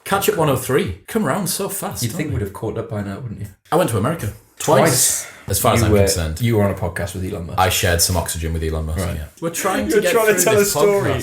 Catch Up 103. Come around so fast. You'd think we'd have caught up by now, wouldn't you? I went to America. Twice. As far as I'm concerned. You were on a podcast with Elon Musk. I shared some oxygen with Elon Musk. Right. Yeah. We're trying to tell a story.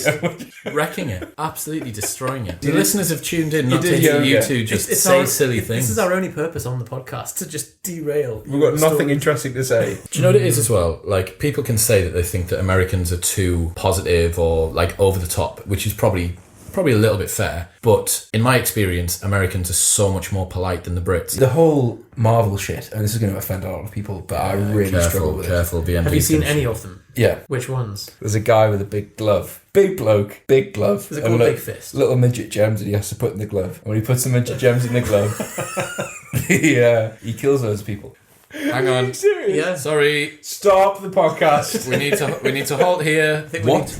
Wrecking it. Absolutely destroying it. The listeners have tuned in, not to hear you two just say silly things. This is our only purpose on the podcast, to just derail. We've got nothing interesting to say. Do you know what it is as well? Like, people can say that they think that Americans are too positive or like over the top, which is probably a little bit fair, but in my experience, Americans are so much more polite than the Brits. The whole Marvel shit, and this is going to offend a lot of people, but I really struggle with it. VMP. Have you seen any of them? Yeah. Which ones? There's a guy with a big glove. Big bloke, big glove. Is it called Big Fist? Little midget gems that he has to put in the glove. And when he puts the midget gems in the glove, he kills those people. Hang on. Are you serious? Yeah. Sorry. Stop the podcast. we need to halt here. What?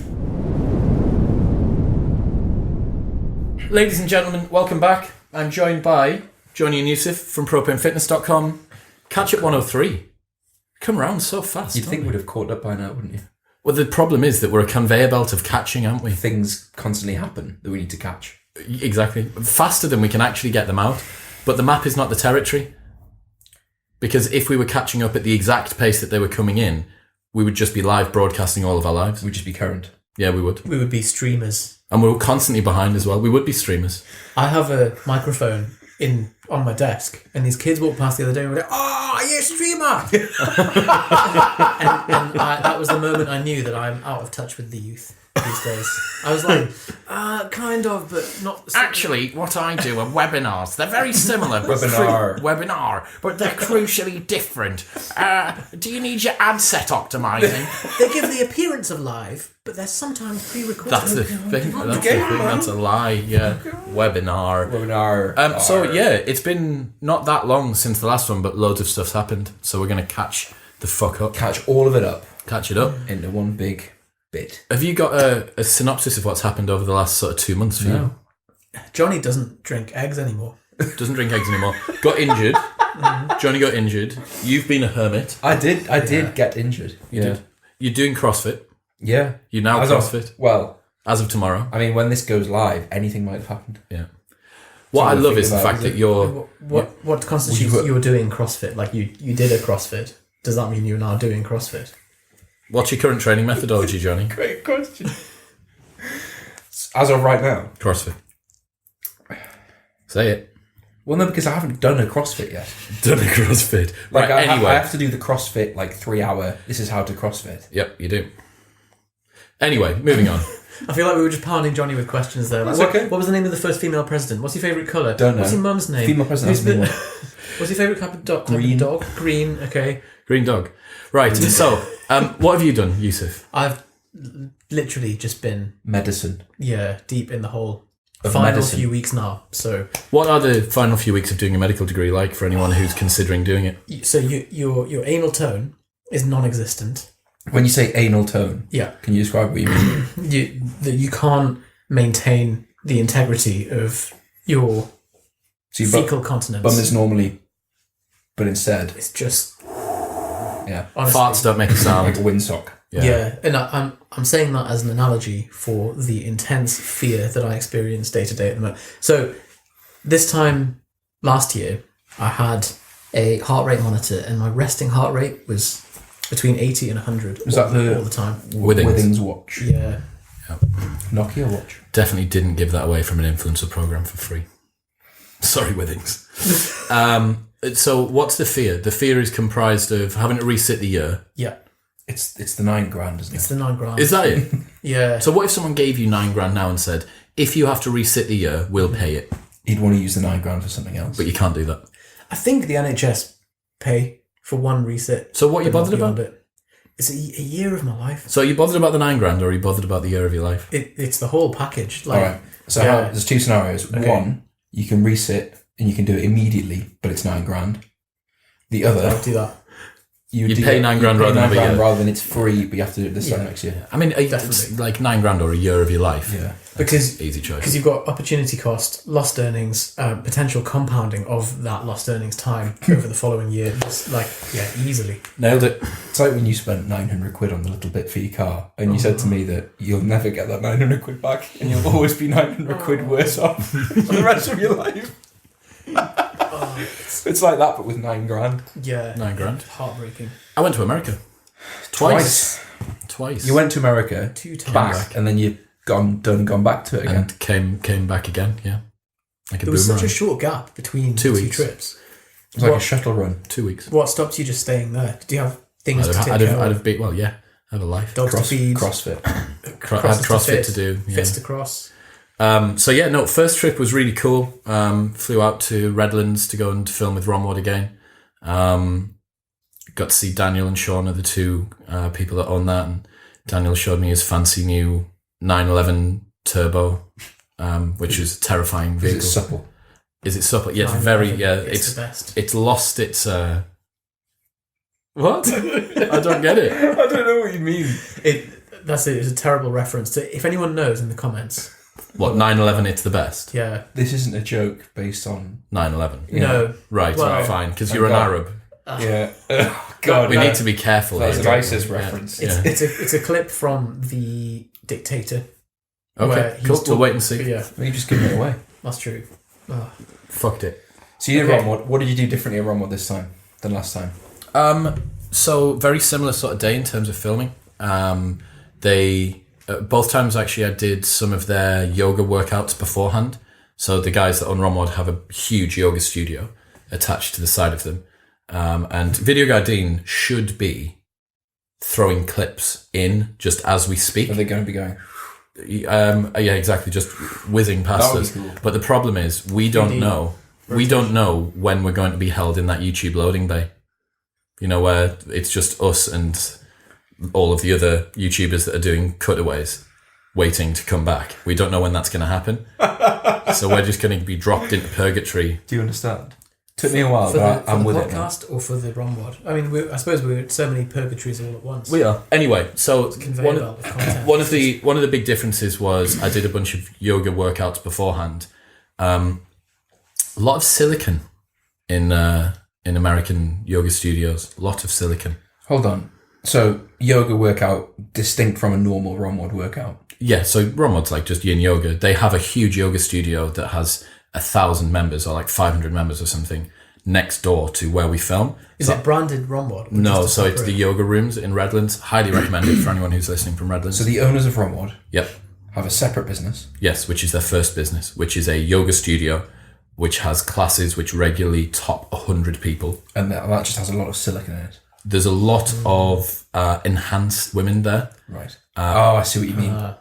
Ladies and gentlemen, welcome back. I'm joined by Jonny Yusef from propanefitness.com. Catch Up 103. Come around so fast. You'd think we'd have caught up by now, wouldn't you? Well, the problem is that we're a conveyor belt of catching, aren't we? Things constantly happen that we need to catch. Exactly. Faster than we can actually get them out. But the map is not the territory. Because if we were catching up at the exact pace that they were coming in, we would just be live broadcasting all of our lives. We'd just be current. Yeah, we would. We would be streamers. And we were constantly behind as well. We would be streamers. I have a microphone on my desk, and these kids walked past the other day and were like, "Oh, are you a streamer?" and that was the moment I knew that I'm out of touch with the youth these days. I was like, kind of, but not. Actually, what I do are webinars. They're very similar. Webinar, but they're crucially different. Do you need your ad set optimizing? They give the appearance of live, but they're sometimes pre-recorded. That's the thing. That's a lie. Yeah, webinar. So yeah, it's been not that long since the last one, but loads of stuff's happened. So we're gonna catch the fuck up. Catch all of it up. Catch it up into one big bit. Have you got a synopsis of what's happened over the last sort of 2 months for you? Jonny doesn't drink eggs anymore. Doesn't drink eggs anymore. Got injured. Jonny got injured. You've been a hermit. I did get injured. You did. You're doing CrossFit. Yeah. You're now CrossFit. As of tomorrow. I mean, when this goes live, anything might have happened. Yeah. What I love is the fact that you're... What constitutes you're doing CrossFit? Like you did a CrossFit. Does that mean you're now doing CrossFit? What's your current training methodology, Jonny? Great question. As of right now? CrossFit. Say it. Well, no, because I haven't done a CrossFit yet. Done a CrossFit. Like, anyway. I have to do the CrossFit, 3 hour, this is how to CrossFit. Yep, you do. Anyway, moving on. I feel like we were just pounding Jonny with questions there. That's okay. What was the name of the first female president? What's your favourite colour? Don't know. What's your mum's name? Female president. What's your favourite type of dog? Green. Dog? Green, okay. Green dog. Right, so, what have you done, Yusef? I've literally just been... Medicine. Yeah, deep in the hole. Of final medicine. few weeks now, so... What are the final few weeks of doing a medical degree like for anyone who's considering doing it? So your anal tone is non-existent. When you say anal tone, yeah, can you describe what you mean? You can't maintain the integrity of your fecal continence. Bum is normally, but instead it's just honestly, farts don't make a sound. Like a windsock. Yeah, and I'm saying that as an analogy for the intense fear that I experience day to day at the moment. So this time last year, I had a heart rate monitor, and my resting heart rate was between 80 and 100 Was that all the time. Withings watch? Yeah. Nokia watch? Definitely didn't give that away from an influencer program for free. Sorry, Withings. So what's the fear? The fear is comprised of having to resit the year. Yeah. It's the $9,000, isn't it? It's the $9,000. Is that it? Yeah. So what if someone gave you $9,000 now and said, if you have to resit the year, we'll pay it? You'd want to use the $9,000 for something else. But you can't do that. I think the NHS pay for one reset. So what are you bothered about? It's a year of my life. So are you bothered about the $9,000 or are you bothered about the year of your life? It's the whole package. All right. So there's two scenarios. Okay. One, you can resit and you can do it immediately, but it's $9,000. The other, Don't do that. You'd pay $9 grand rather than rather than it's free, but you have to do it this time next year. I mean, it's like $9 grand or a year of your life. Yeah, because easy choice. Because you've got opportunity cost, lost earnings, potential compounding of that lost earnings time over the following year. Just easily Nailed it. It's like when you spent 900 quid on the little bit for your car, and you said to me that you'll never get that 900 quid back, and you'll always be 900 quid worse off for the rest of your life. It's like that, but with $9 grand. Yeah, $9 grand. Heartbreaking. I went to America twice. You went to America 2 times back, and then you gone back to it again, and came back again. Yeah, like a there was boomerang. such a short gap between 2 the 2 weeks. trips. It was like a shuttle run. 2 weeks. What stopped you just staying there? Did you have things to take I'd care have of? I have a life. Dogs to feed, CrossFit. I had CrossFit to do. Yeah. fits to cross. First trip was really cool. Flew out to Redlands to go and film with Ron Ward again. Got to see Daniel and Sean are the two people that own that, and Daniel showed me his fancy new 911 Turbo, which is a terrifying vehicle. Is it supple? Is it supple? Yeah, it's very. Yeah, it's the best. It's lost its. What? I don't get it. I don't know what you mean. That's it. It's a terrible reference to. If anyone knows in the comments. What 911? It's the best. Yeah. This isn't a joke based on 911. Yeah. No. Right. Well, fine. Because you're an Arab. Yeah. Oh, God. We need to be careful. That's here. an ISIS reference. It's a clip from The Dictator. Okay. Cool. We'll wait and see. Yeah. You just giving it away. That's true. Oh. Fucked it. So you did Ron. What did you do differently at Ron this time than last time? So very similar sort of day in terms of filming. They both times actually I did some of their yoga workouts beforehand. So the guys that own Romwod have a huge yoga studio attached to the side of them. And Video Guy Dean should be throwing clips in just as we speak. Are they going to be going? Yeah, exactly. Just whizzing past us. Cool. But the problem is we don't know. We don't know when we're going to be held in that YouTube loading bay. You know, where it's just us and all of the other YouTubers that are doing cutaways waiting to come back. We don't know when that's going to happen. So we're just going to be dropped into purgatory. Do you understand? Took me a while, For but I'm the with it. podcast or for the Romwod? I mean, I suppose we're at so many purgatories all at once. We are. Anyway, so Conveyor belt of content. one of the big differences was I did a bunch of yoga workouts beforehand. A lot of silicon in American yoga studios. A lot of silicon. Hold on. So yoga workout distinct from a normal Romwod workout. Yeah, so Romod's like just yin yoga. They have a huge yoga studio that has 1,000 members or like 500 members or something next door to where we film. Is it branded Romwod? No, so it's the yoga rooms in Redlands. Highly recommended for anyone who's listening from Redlands. So the owners of Romwod Yep. have a separate business. Yes, which is their first business, which is a yoga studio, which has classes which regularly top 100 people. And that just has a lot of silicon in it. There's a lot of enhanced women there. Right. I see what you mean. I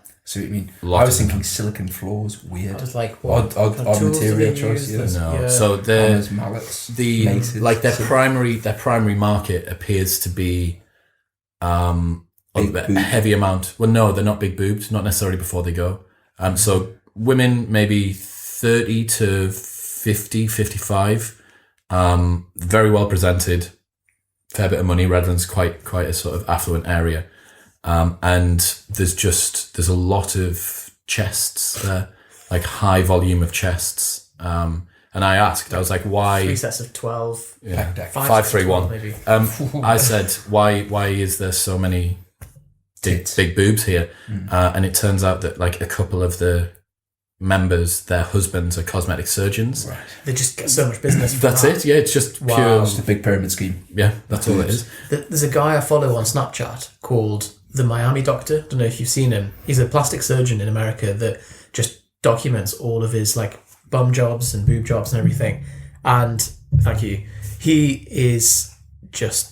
Lot was of thinking silicon floors, weird. Just like what? Odd tools do material they choice. use? Yes. No, Yeah. so Hammers, mallets, maces. like their primary market appears to be Big a boobs. heavy amount. Well, no, they're not big boobs, not necessarily before they go. So women maybe 30 to 50, 55, very well presented, fair bit of money. Redlands quite a sort of affluent area. And there's a lot of chests there, like high volume of chests. And I asked, I was like, why? 3 sets of 12. Yeah. Pack deck. 5, 3, 1. Maybe. I said, why is there so many big boobs here? And it turns out that like a couple of the members, their husbands are cosmetic surgeons. Right. They just get so much business from That's that. it. Yeah, it's just Wow. pure. Just a big pyramid scheme. Yeah, that's all it is. There's a guy I follow on Snapchat called the Miami Doctor. Don't know if you've seen him. He's a plastic surgeon in America that just documents all of his like bum jobs and boob jobs and everything. And thank you. He is just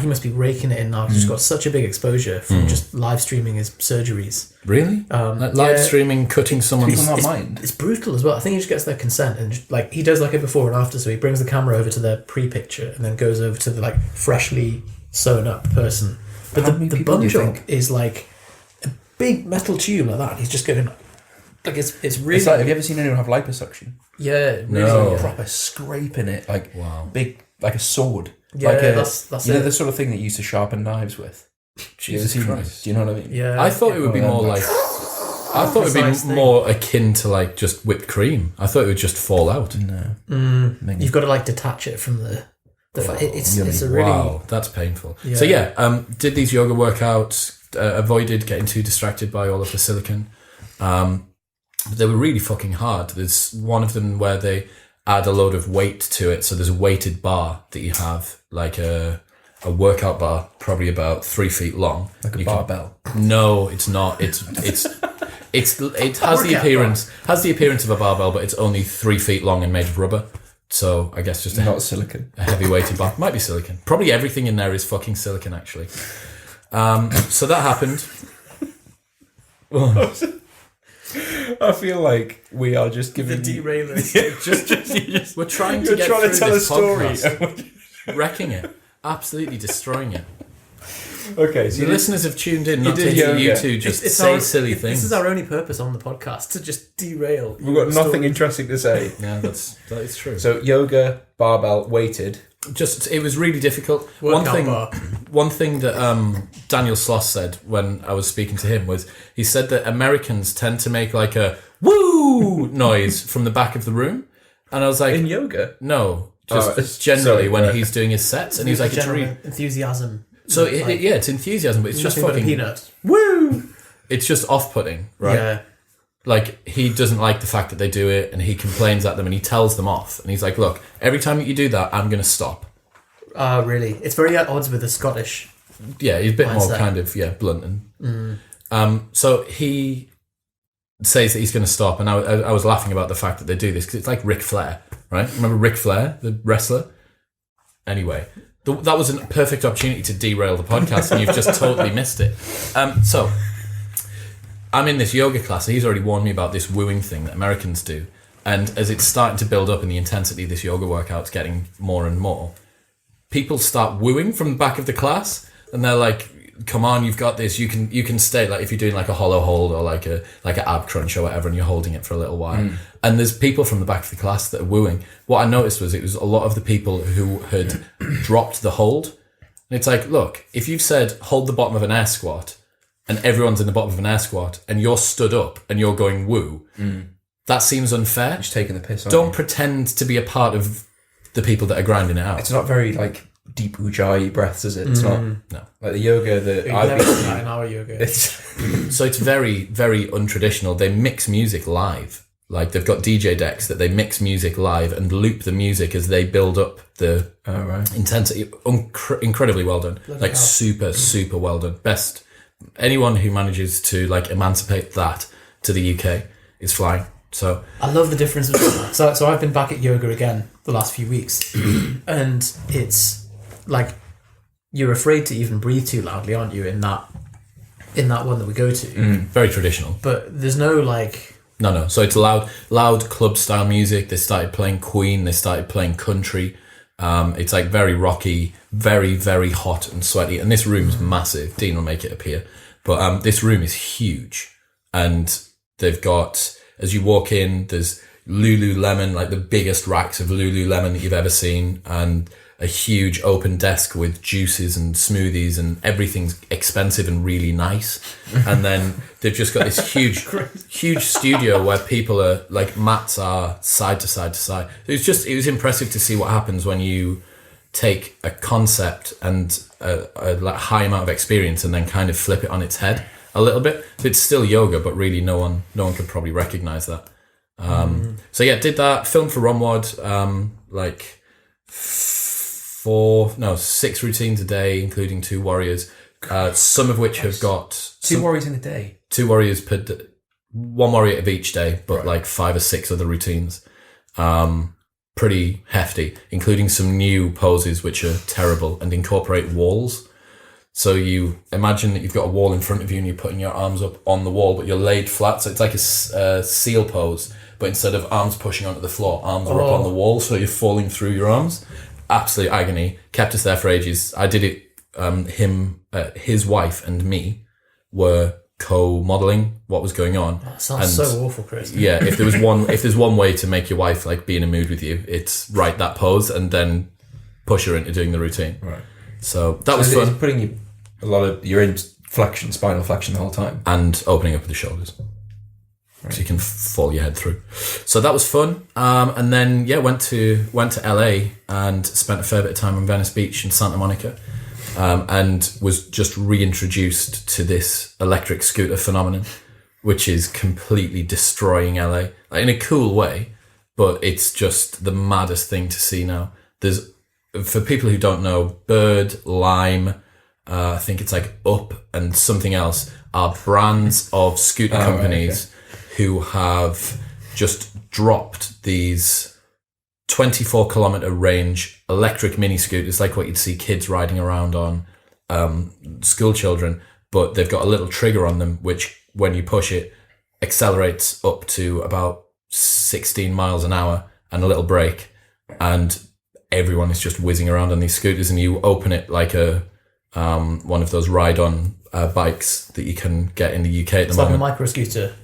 he must be raking it in now. He's just got such a big exposure from just live streaming his surgeries. Really? Like live streaming, cutting someone's. People not mind. It's brutal as well. I think he just gets their consent and just, like he does like a before and after. So he brings the camera over to their pre-picture and then goes over to the like freshly sewn up person. But How many the people do bum you job think? is like a big metal tube like that. And he's just going like it's really. It's like, have you ever seen anyone have liposuction? Yeah, really. No. Yeah. Proper scraping it, like Wow. big, like a sword. Yeah, like that's you know it. the sort of thing that you used to sharpen knives with. Jesus You ever seen Christ. those? Do you know what I mean? Yeah. I thought it would be Yeah. more like. I thought it would Precise be thing. more akin to like just whipped cream. I thought it would just fall out. No. You've got to like detach it from the. It's a really. Wow, that's painful. Yeah. So did these yoga workouts, avoided getting too distracted by all of the silicon. They were really fucking hard. There's one of them where they add a load of weight to it. So there's a weighted bar that you have, like a workout bar, probably about 3 feet long. Like a You barbell. No, it's not. It has the appearance of a barbell, but it's only 3 feet long and made of rubber. So I guess just Not silicon. a heavy weighted bar. Might be silicon. Probably everything in there is fucking silicon, actually. So that happened. I feel like we are just The giving derailers. We're trying to You're get trying through to tell a this story. podcast, wrecking it, absolutely destroying it. Okay, so The listeners have tuned in, not to did hear yoga. you two just say silly things. This is our only purpose on the podcast, to just derail. we've got nothing interesting to say. Yeah, that is true. So yoga, barbell, weighted. It was really difficult. Workout bar. One thing that Daniel Sloss said when I was speaking to him was he said that Americans tend to make like a woo noise from the back of the room, and I was like, In yoga? no, just Oh, generally sorry, when right. he's doing his sets, and he's like, it's General really, enthusiasm. so it's enthusiasm, but it's just Nothing but a fucking peanut. woo. It's just off-putting, right? Yeah. Like, he doesn't like the fact that they do it, and he complains at them, and he tells them off, and he's like, look, every time that you do that, I'm going to stop. Really? It's very at odds with the Scottish. Yeah, he's a bit more Mindset. kind of, blunt. And, so he says that he's going to stop, and I was laughing about the fact that they do this, because it's like Ric Flair, right? Remember Ric Flair, the wrestler? Anyway, that was a perfect opportunity to derail the podcast, and you've just totally missed it. So I'm in this yoga class, and he's already warned me about this wooing thing that Americans do. And as it's starting to build up and the intensity of this yoga workout's getting more and more, people start wooing from the back of the class, and they're like, come on, you've got this, you can stay, like if you're doing like a hollow hold or like an ab crunch or whatever, and you're holding it for a little while. And there's people from the back of the class that are wooing. What I noticed was it was a lot of the people who had dropped the hold. And it's like, look, if you've said hold the bottom of an air squat, and everyone's in the bottom of an air squat, and you're stood up and you're going woo, that seems unfair. Just taking the piss. Don't pretend to be a part of the people that are grinding it out. It's not very like deep ujjayi breaths, is it? It's not. No. Like the yoga that We've I've never been. done that in our yoga. It's So it's very, very untraditional. They mix music live. Like they've got DJ decks that they mix music live and loop the music as they build up the intensity. Incredibly well done. Like super, super well done. Best. Anyone who manages to like emancipate that to the UK is flying. So I love the difference between that. So I've been back at yoga again the last few weeks, and it's like you're afraid to even breathe too loudly, aren't you? In that one that we go to, very traditional. but there's no like. No. So it's loud club style music. They started playing Queen. They started playing country. It's like very rocky, very, very hot and sweaty. And this room's massive. Dean will make it appear. But this room is huge. And they've got, as you walk in, there's Lululemon, like the biggest racks of Lululemon that you've ever seen. And a huge open desk with juices and smoothies, and everything's expensive and really nice. And then they've just got this huge studio where people are like, mats are side to side to side. It was impressive to see what happens when you take a concept and a like high amount of experience and then kind of flip it on its head a little bit. So it's still yoga, but really no one could probably recognize that. So yeah, did that, filmed for Romwad, like 6 routines a day, including 2 warriors, some of which have got 2 warriors in a day. 2 warriors per day, 1 warrior of each day, but like 5 or 6 other routines. Pretty hefty, including some new poses which are terrible and incorporate walls. So you imagine that you've got a wall in front of you and you're putting your arms up on the wall, but you're laid flat. So it's like a seal pose, but instead of arms pushing onto the floor, arms are up on the wall. So you're falling through your arms. Absolute agony. Kept us there for ages. I did it. His wife and me were co-modeling what was going on. That sounds so awful, Chris. Yeah, if there's one way to make your wife like be in a mood with you, it's write that pose and then push her into doing the routine. Right. So that was it's fun. putting you you're in flexion, spinal flexion the whole time. And opening up the shoulders. So you can fall your head through. So that was fun. And then went to LA and spent a fair bit of time on Venice Beach and Santa Monica, and was just reintroduced to this electric scooter phenomenon, which is completely destroying LA, like in a cool way, but it's just the maddest thing to see now. There's, for people who don't know, Bird, Lime, I think it's like Up and something else, are brands of scooter companies who have just dropped these 24 kilometer range electric mini scooters, like what you'd see kids riding around on, school children, but they've got a little trigger on them, which when you push it, accelerates up to about 16 miles an hour and a little brake. And everyone is just whizzing around on these scooters, and you open it like a one of those ride-on bikes that you can get in the UK at the moment. It's like a micro scooter.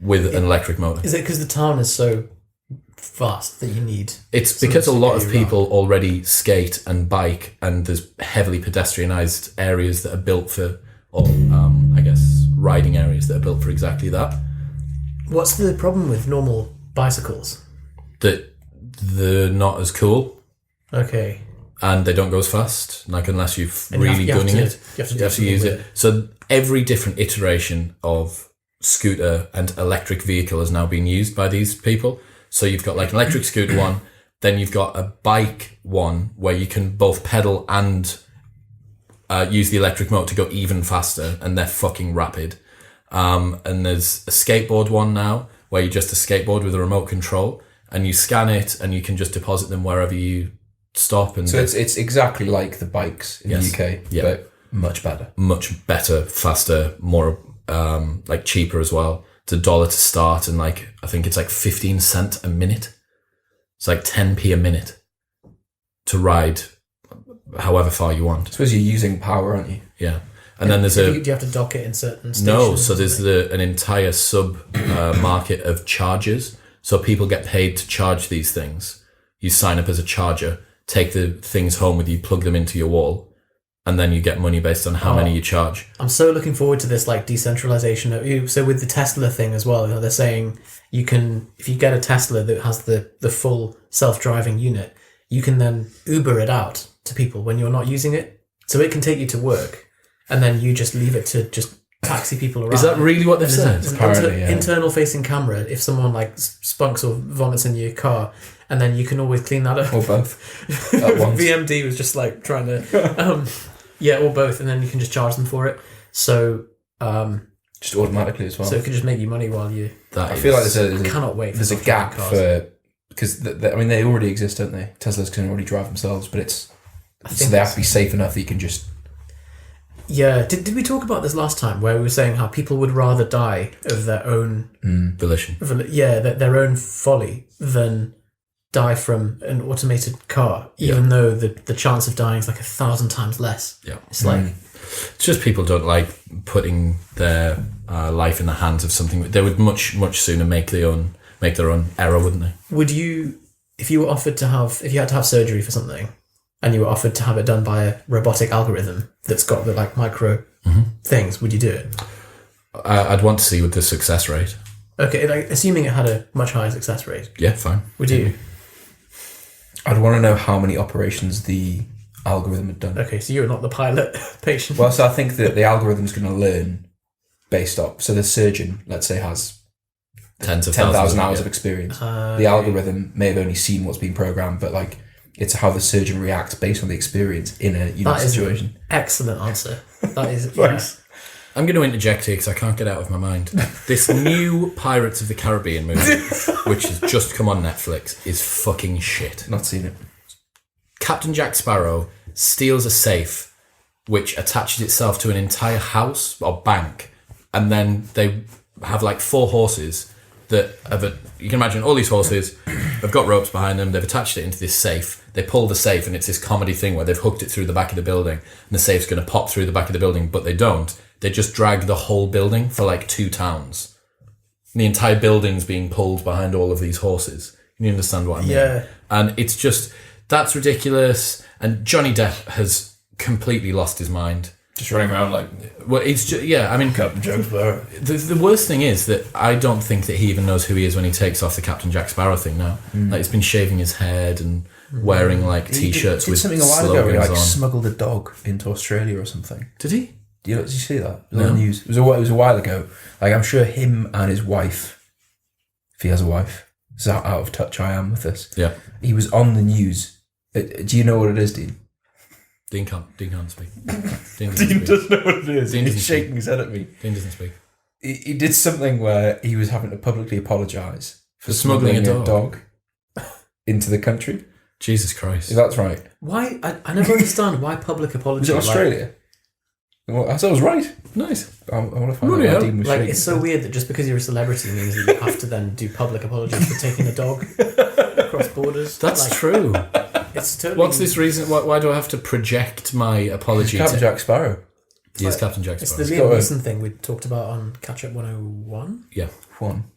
With an electric motor. Is it because the town is so vast that you need... It's because a lot of people already skate and bike, and there's heavily pedestrianised areas that are built for, or I guess, riding areas that are built for exactly that. What's the problem with normal bicycles? That they're not as cool. Okay. And they don't go as fast, like unless you've really gunning it. You have to use it. So every different iteration of scooter and electric vehicle has now been used by these people. So you've got like an electric scooter one, then you've got a bike one where you can both pedal and use the electric motor to go even faster, and they're fucking rapid. And there's a skateboard one now where you're just a skateboard with a remote control, and you scan it and you can just deposit them wherever you stop. And so it's exactly like the bikes in the UK, but much better. Much better, faster, more like cheaper as well. It's $1 to start, and like I think it's like 15 cents a minute. It's like 10p a minute to ride however far you want. I suppose you're using power, aren't you? Yeah. And then there's do you have to dock it in certain stations? No, so there's an entire sub market of chargers. So people get paid to charge these things. You sign up as a charger, take the things home with you, plug them into your wall, and then you get money based on how many you charge. I'm so looking forward to this like decentralization of you. So with the Tesla thing as well, they're saying you can, if you get a Tesla that has the full self-driving unit, you can then Uber it out to people when you're not using it. So it can take you to work, and then you just leave it to just taxi people around. Is that really what they've said? There's an internal facing camera if someone like spunks or vomits in your car, and then you can always clean that up. Or both. At once. VMD was just like trying to... or both, and then you can just charge them for it. So... just automatically as well. So it can just make you money while you... I feel like I cannot wait. There's a gap for... Because, they already exist, don't they? Teslas can already drive themselves, but so they have to be safe enough that you can just... Yeah. Did we talk about this last time, where we were saying how people would rather die of their own... volition. Their own folly than die from an automated car, even though the chance of dying is like 1,000 times less. Yeah. It's like... It's just people don't like putting their life in the hands of something. They would much sooner make their own error, wouldn't they? Would you, if you had to have surgery for something, and you were offered to have it done by a robotic algorithm that's got the like micro things, would you do it? I'd want to see with the success rate. Okay, like assuming it had a much higher success rate. Yeah, fine. Would you? I'd want to know how many operations the algorithm had done. Okay, so you're not the pilot patient. Well, so I think that the algorithm's going to learn based off. So the surgeon, let's say, has 10,000 hours of experience. The algorithm may have only seen what's been programmed, but like it's how the surgeon reacts based on the experience in a situation. Excellent answer. That is. Thanks. I'm going to interject here because I can't get out of my mind. This new Pirates of the Caribbean movie, which has just come on Netflix, is fucking shit. Not seen it. Captain Jack Sparrow steals a safe which attaches itself to an entire house or bank, and then they have like 4 horses that have you can imagine all these horses have got ropes behind them, they've attached it into this safe, they pull the safe, and it's this comedy thing where they've hooked it through the back of the building and the safe's going to pop through the back of the building, but they don't. They just drag the whole building for like 2 towns. And the entire building's being pulled behind all of these horses. Can you understand what I mean? Yeah. And it's just... That's ridiculous. And Johnny Depp has completely lost his mind. Just running around like... Well, it's just, yeah, I mean... Captain Jack Sparrow. The worst thing is that I don't think that he even knows who he is when he takes off the Captain Jack Sparrow thing now. Like, he's been shaving his head and wearing, like, T-shirts with slogans on. He did something a while ago where he, like, smuggled a dog into Australia or something. Did he? Did you see that? It was No. on the news. It was a while ago. Like, I'm sure him and his wife, if he has a wife, this is how out of touch I am with this. Yeah. He was on the news. Do you know what it is, Dean? Dean can't speak. Dean doesn't know what it is. Dean He's doesn't shaking his head at me. Dean doesn't speak. He did something where he was having to publicly apologise for smuggling a dog into the country. Jesus Christ. If that's right. Why? I never understand why public apology. Was it Australia? Well, I thought I was right. Nice. I want to find out how Dean was shaking. It's so weird that just because you're a celebrity means that you have to then do public apologies for taking a dog across borders. That's true. It's totally... What's this reason? Why do I have to project my apology Captain Jack Sparrow. He is Captain Jack It's Sparrow. the Liam Neeson thing we talked about on Catch Up 101. Yeah. One.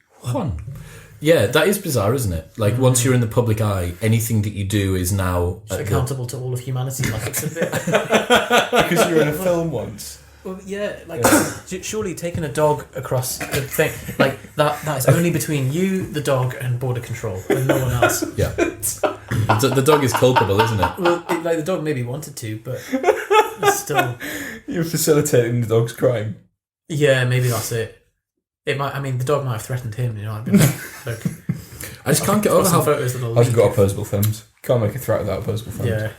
Yeah, that is bizarre, isn't it? Like, once you're in the public eye, anything that you do is now... accountable to all of humanity, like it's a bit... Because you were in a film once. Well, yeah, like, surely taking a dog across the thing, like, that is only between you, the dog, and border control, and no one else. Yeah. The dog is culpable, isn't it? Well, the dog maybe wanted to, but it's still... You're facilitating the dog's crime. Yeah, maybe that's it. It might. I mean, the dog might have threatened him. You know, I'd be like, look. I just can't get over how... photos that'll I've leak. got opposable thumbs. Can't make a threat without opposable thumbs. Yeah.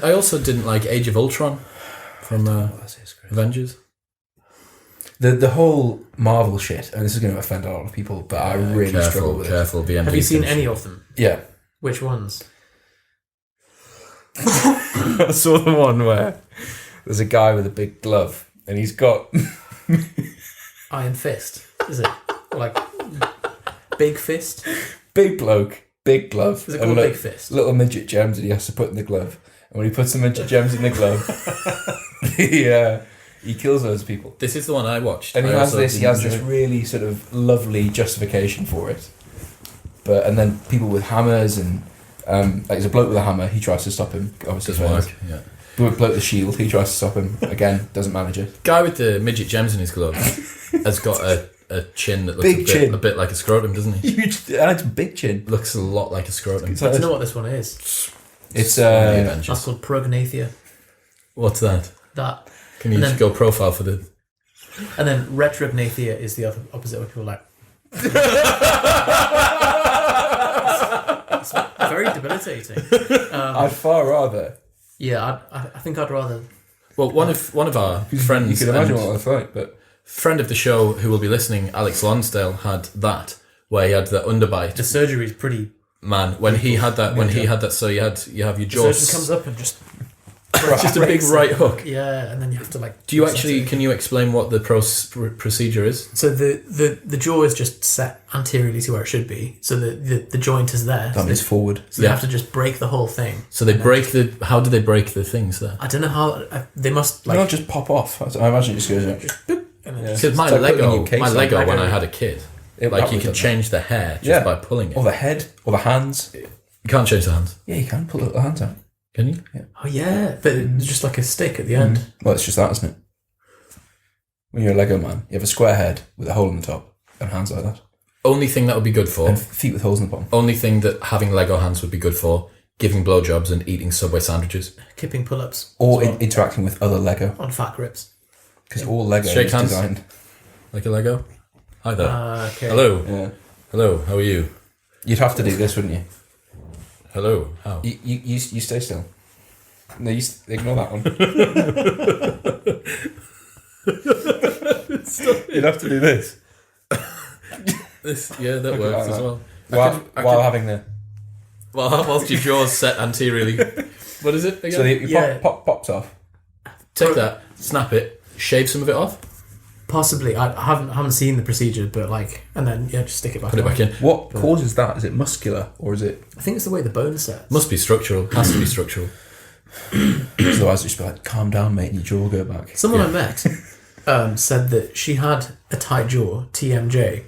I also didn't like Age of Ultron from Avengers. The whole Marvel shit, and this is going to offend a lot of people, but I really struggle with it. Careful, BMD. Have you seen any of them? Yeah. Which ones? I saw the one where there's a guy with a big glove, and he's got... Iron Fist, is it? Or like Big Fist? Big bloke, big glove. Is it called Big Fist? Little midget gems that he has to put in the glove. And when he puts the midget gems in the glove, he kills those people. This is the one I watched. And he has this really sort of lovely justification for it. And then people with hammers and like there's a bloke with a hammer, he tries to stop him. Obviously Doesn't work, yeah. Bloke with the shield, he tries to stop him. Again, doesn't manage it. Guy with the midget gems in his glove has got a chin that looks a bit like a scrotum, doesn't he? Huge, and it's a big chin. Looks a lot like a scrotum. Do you know what this one is? It's That's called prognathia. What's that? That. Can you just go profile for the... And then retrognathia is the other opposite, where people are like... it's very debilitating. I'd far rather. Yeah, I think I'd rather... Well, one of our friends... You can imagine what it's like, but... Friend of the show who will be listening, Alex Lonsdale, had that, where he had the underbite. The surgery's pretty... Man, when he had that, so you have your jaw... The surgeon comes up and just... just a big right hook. Yeah, and then you have to like... Can you explain what the procedure is? So the jaw is just set anteriorly to where it should be. So the joint is there. That is forward. So they have to just break the whole thing. So they how do they break the things there? I don't know how, they must like... They don't just pop off. I imagine it just goes out. Because my Lego when I had a kid, you can change the hair just by pulling it. Or the head, or the hands. You can't change the hands. Yeah, you can pull the hands out. Can you? Yeah. Oh yeah, but it's just like a stick at the end. Well, it's just that, isn't it? When you're a Lego man, you have a square head with a hole in the top and hands like that. Only thing that would be good for... And feet with holes in the bottom. Only thing that having Lego hands would be good for, giving blowjobs and eating Subway sandwiches. Kipping pull-ups. Or interacting with other Lego. On fat grips. Because all Lego Shake is hands. designed... Like a Lego? Hi there. Okay. Hello. Yeah. Hello, how are you? You'd have to do this, wouldn't you? Hello, how? You stay still. No, ignore that one. You'd have to do this. That works as well. While having the... Whilst your jaw's set anteriorly. What is it again? So the pops off. Take that, snap it, shave some of it off. Possibly. I haven't seen the procedure, but and then just stick it back. Put it back in. What causes that? Is it muscular or is it? I think it's the way the bone sets. Must be structural. Has to be structural. Otherwise, just be like, calm down, mate, and your jaw will go back. Someone I met said that she had a tight jaw, TMJ,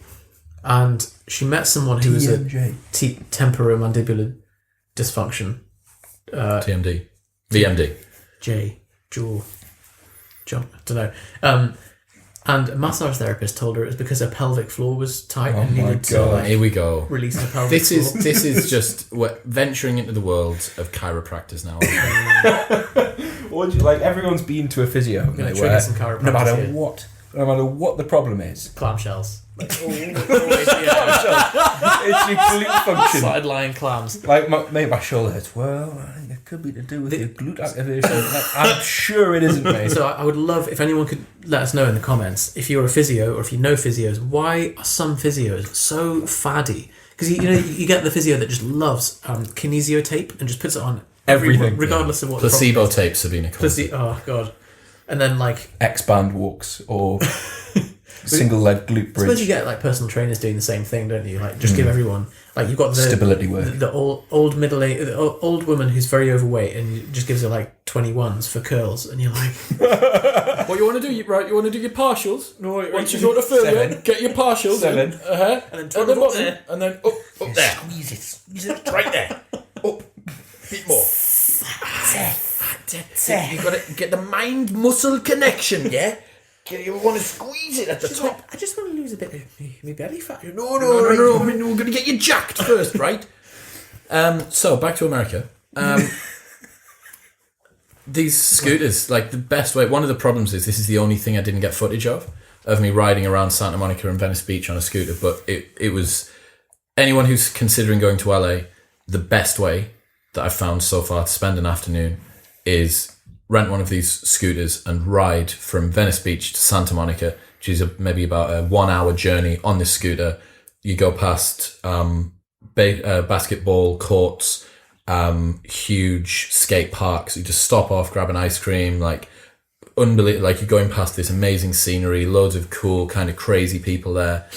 and she met someone who was a temporomandibular dysfunction. TMD. VMD. John, I don't know. And a massage therapist told her it was because her pelvic floor was tight and needed to Here we go. release the pelvic floor. This is just we're venturing into the world of chiropractors now. Or like everyone's been to a physio. I'm going to trigger some chiropractors no matter here. what the problem is, Clamshells. Like, it's your glute function. Side-lying clams. Like my shoulder hurts. Well, it could be to do with your glute activation. I'm sure it isn't, mate. So I would love if anyone could let us know in the comments if you're a physio or if you know physios. Why are some physios so faddy? Because you get the physio that just loves kinesio tape and just puts it on everything, regardless of what placebo tape. Sabina calls it. Oh god. And then like X-band walks or single leg glute I bridge. suppose you get like personal trainers doing the same thing, don't you? Like just give everyone like you've got the stability work. The old middle-aged old woman who's very overweight and just gives her like 21s for curls, and you're like, what you want to do? You want to do your partials? No, Once you go to failure, get your partials. 7. And then turn them up there, and then up there. Squeeze it right there. Up, bit more. You got to get the mind muscle connection, yeah. You want to squeeze it at the top. I just want to lose a bit of my belly fat. No. I mean, we're going to get you jacked first, right? So back to America. These scooters, like the best way. One of the problems is this is the only thing I didn't get footage of me riding around Santa Monica and Venice Beach on a scooter. But it was anyone who's considering going to LA. The best way that I've found so far to spend an afternoon is rent one of these scooters and ride from Venice Beach to Santa Monica, which is maybe about a 1 hour journey on this scooter. You go past basketball courts, huge skate parks. You just stop off, grab an ice cream, like unbelievable. Like you're going past this amazing scenery, loads of cool, kind of crazy people there,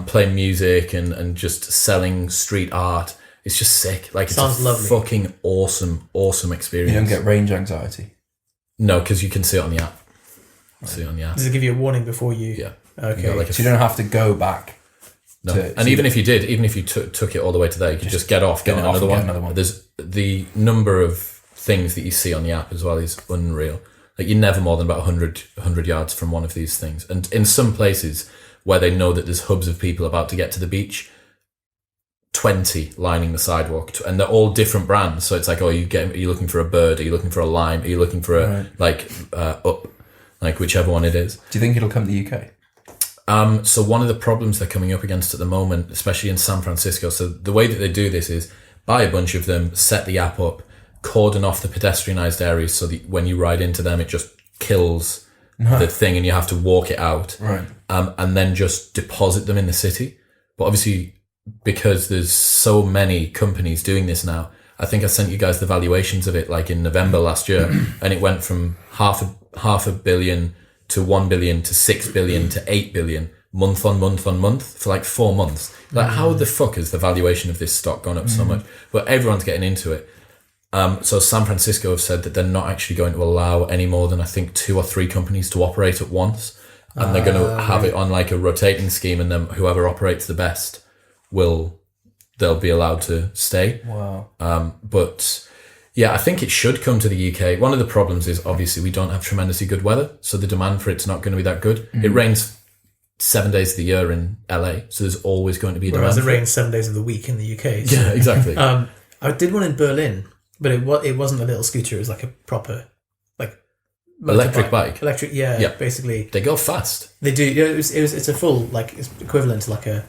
playing music and just selling street art. It's just sick. Like Sounds it's a lovely. fucking awesome experience. You don't get range anxiety. No, because you can see it on the app. See it on the app. Does it give you a warning before you? Yeah. Okay. You got like a So you don't have to go back. No. And even if you took it all the way to there, you could just get off, get on another one. There's the number of things that you see on the app as well is unreal. Like you're never more than about 100 yards from one of these things. And in some places where they know that there's hubs of people about to get to the beach, 20 lining the sidewalk, and they're all different brands. So it's like, are you looking for a bird? Are you looking for a lime? Are you looking for a up? Like whichever one it is. Do you think it'll come to the UK? So one of the problems they're coming up against at the moment, especially in San Francisco, so the way that they do this is buy a bunch of them, set the app up, cordon off the pedestrianised areas so that when you ride into them, it just kills the thing and you have to walk it out. Right. And then just deposit them in the city. But obviously, because there's so many companies doing this now, I think I sent you guys the valuations of it like in November last year, and it went from half a billion to 1 billion to 6 billion to 8 billion month on month for like 4 months. Like how the fuck has the valuation of this stock gone up so much? But everyone's getting into it. So San Francisco have said that they're not actually going to allow any more than I think 2 or 3 companies to operate at once, and they're going to have it on like a rotating scheme, and then whoever operates the best they'll be allowed to stay. Wow. But yeah, I think it should come to the UK. One of the problems is obviously we don't have tremendously good weather, so the demand for it's not going to be that good. It rains 7 days of the year in LA, so there's always going to be a demand. Whereas it rains 7 days of the week in the UK. So. Yeah, exactly. I did one in Berlin, but it wasn't a little scooter. It was like a proper Electric bike. Electric, yeah. Basically, they go fast. they do. You know, it's a full like it's equivalent to like a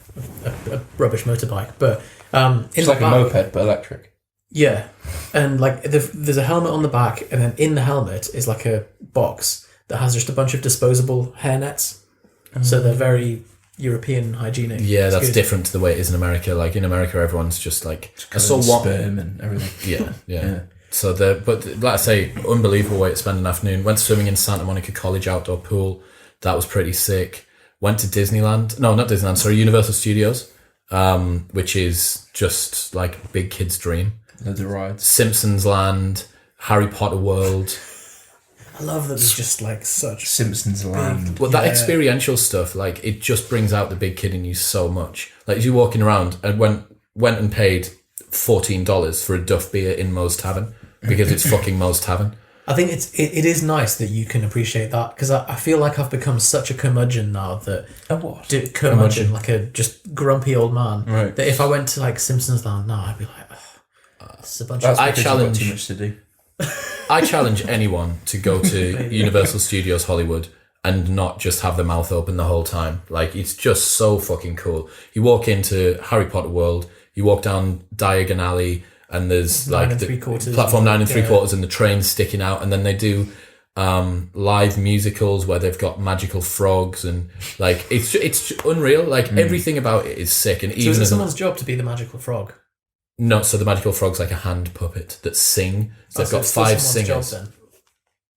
rubbish motorbike, but It's like a moped, but electric. Yeah, and like there's a helmet on the back, and then in the helmet is like a box that has just a bunch of disposable hair nets. So they're very European hygienic. Yeah, that's different to the way it is in America. Like in America, everyone's just like I saw sperm and everything. Yeah. So but like I say, unbelievable way to spend an afternoon. Went swimming in Santa Monica College outdoor pool. That was pretty sick. Went to Disneyland. No, not Disneyland. Sorry, Universal Studios, which is just like big kid's dream. Loads of rides. Simpsons Land, Harry Potter World. I love that it's just like such Simpsons Land. Well, that experiential stuff, like it just brings out the big kid in you so much. Like as you're walking around, and went and paid $14 for a Duff beer in Moe's Tavern. Yeah. because it's fucking Mo's Tavern. I think it is nice that you can appreciate that, because I feel like I've become such a curmudgeon now that curmudgeon, like a just grumpy old man. Right. That if I went to like Simpsons Land now, I'd be like, it's a bunch That's of. I because challenge- you've got too much to do. I challenge anyone to go to Universal Studios Hollywood and not just have their mouth open the whole time. Like, it's just so fucking cool. You walk into Harry Potter World, you walk down Diagon Alley, and there's like the platform 9 3/4 and the train sticking out, and then they do live musicals where they've got magical frogs, and like it's unreal. Like everything about it is sick. And So even is it as someone's job to be the magical frog? no, so the magical frog's like a hand puppet that sing. So they've got 5 singers. Job, then.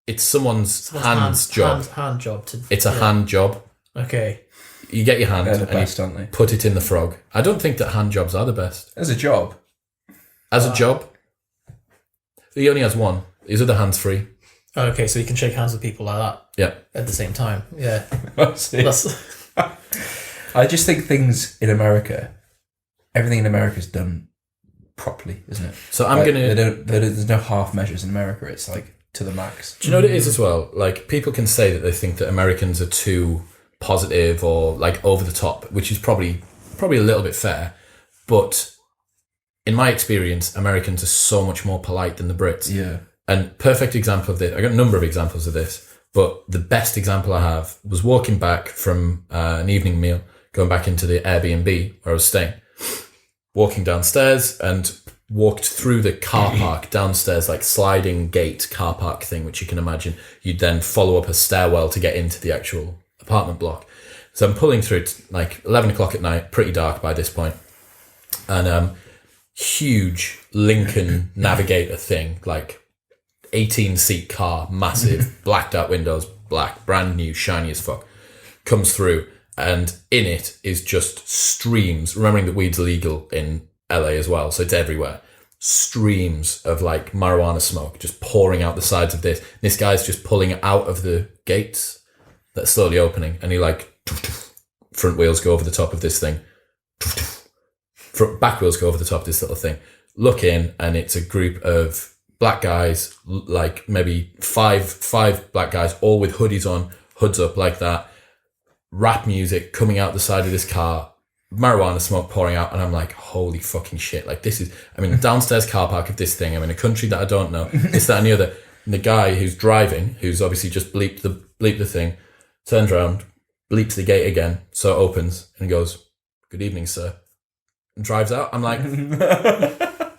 It's someone's hand's job. Hand job. It's a hand job. Okay. You get your hand They're the and best, you aren't they? put it in the frog. I don't think that hand jobs are the best. As a job. As a job, he only has one. His other hand's free. Okay, so you can shake hands with people like that. Yeah. At the same time. Yeah. That's I just think things in America, everything in America is done properly, isn't it? So there's no half measures in America. It's like to the max. Do you know what it is as well? Like, people can say that they think that Americans are too positive or like over the top, which is probably a little bit fair. But in my experience, Americans are so much more polite than the Brits. Yeah. And perfect example of this, I got a number of examples of this, but the best example I have was walking back from an evening meal, going back into the Airbnb where I was staying, walking downstairs and walked through the car park downstairs, like sliding gate car park thing, which you can imagine. You'd then follow up a stairwell to get into the actual apartment block. So I'm pulling through it like 11 o'clock at night, pretty dark by this point. And huge Lincoln Navigator thing, like 18-seat car, massive, blacked out windows, black, brand new, shiny as fuck, comes through, and in it is just streams, remembering that weed's illegal in LA as well, so it's everywhere, streams of like marijuana smoke just pouring out the sides of this. This guy's just pulling it out of the gates that are slowly opening, and he like, front wheels go over the top of this thing, back wheels go over the top of this little thing, look in, and it's a group of black guys, like maybe five black guys, all with hoodies on, hoods up like that, rap music coming out the side of this car, marijuana smoke pouring out, and I'm like, holy fucking shit, like this is, I'm in the downstairs car park of this thing, I'm in a country that I don't know, this, that and the other, and the guy who's driving, who's obviously just bleeped the thing, turns around, bleeps the gate again, so it opens, and goes, "Good evening, sir," and drives out. I'm like,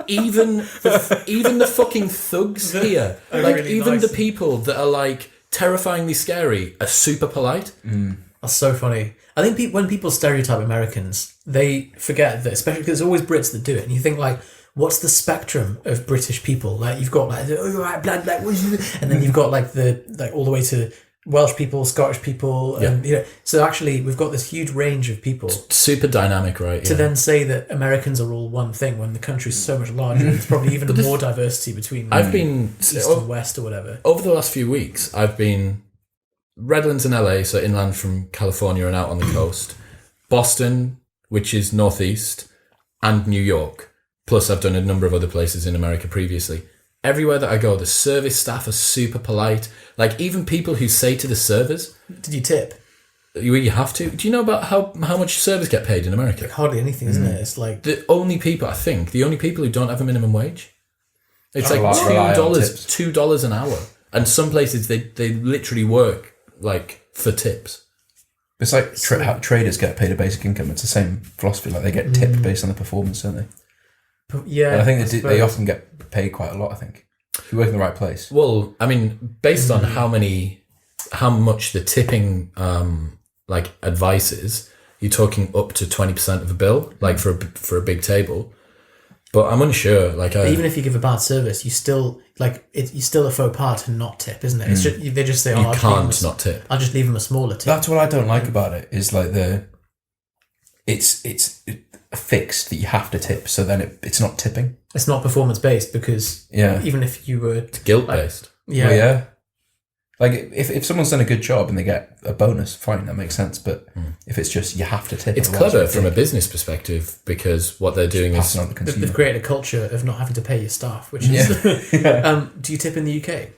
even the fucking thugs here, like really even nice. the people that are like terrifyingly scary are super polite. That's so funny. I think when people stereotype Americans, they forget that, especially because it's always Brits that do it, and you think like, what's the spectrum of British people? Like you've got like, oh, right, black, and then you've got like all the way to Welsh people, Scottish people, and you know. So actually, we've got this huge range of people. Super dynamic, right? To then say that Americans are all one thing when the country's so much larger, there's probably even more diversity between I've been east and west or whatever. Over the last few weeks, I've been Redlands in LA, so inland from California and out on the coast, Boston, which is northeast, and New York. Plus, I've done a number of other places in America previously. Everywhere that I go, the service staff are super polite. Like, even people who say to the servers... Did you tip? You have to. Do you know about how much servers get paid in America? Like hardly anything, isn't it? It's like... The only people who don't have a minimum wage. It's like $2 an hour. And some places, they literally work, like, for tips. It's like how traders get paid a basic income. It's the same philosophy. Like, they get tipped based on the performance, don't they? Yeah, and I think they often get paid quite a lot, I think, if you work in the right place. Well, I mean, based on how much the tipping like advice is, you're talking up to 20% of a bill, like for a big table. But I'm unsure. Like, even if you give a bad service, you still you're still a faux pas to not tip, isn't it? It's just, they just say, you can't not tip. I'll just leave them a smaller tip. That's what I don't like about it. Is like it's fixed that you have to tip, so then it's not tipping. It's not performance based because even if you were guilt based. Yeah. Well, yeah. Like, if someone's done a good job and they get a bonus, fine, that makes sense. But if it's just, you have to tip. It's clever from a business perspective, because what they're doing is... on the consumer. They've created a culture of not having to pay your staff, which is... do you tip in the UK?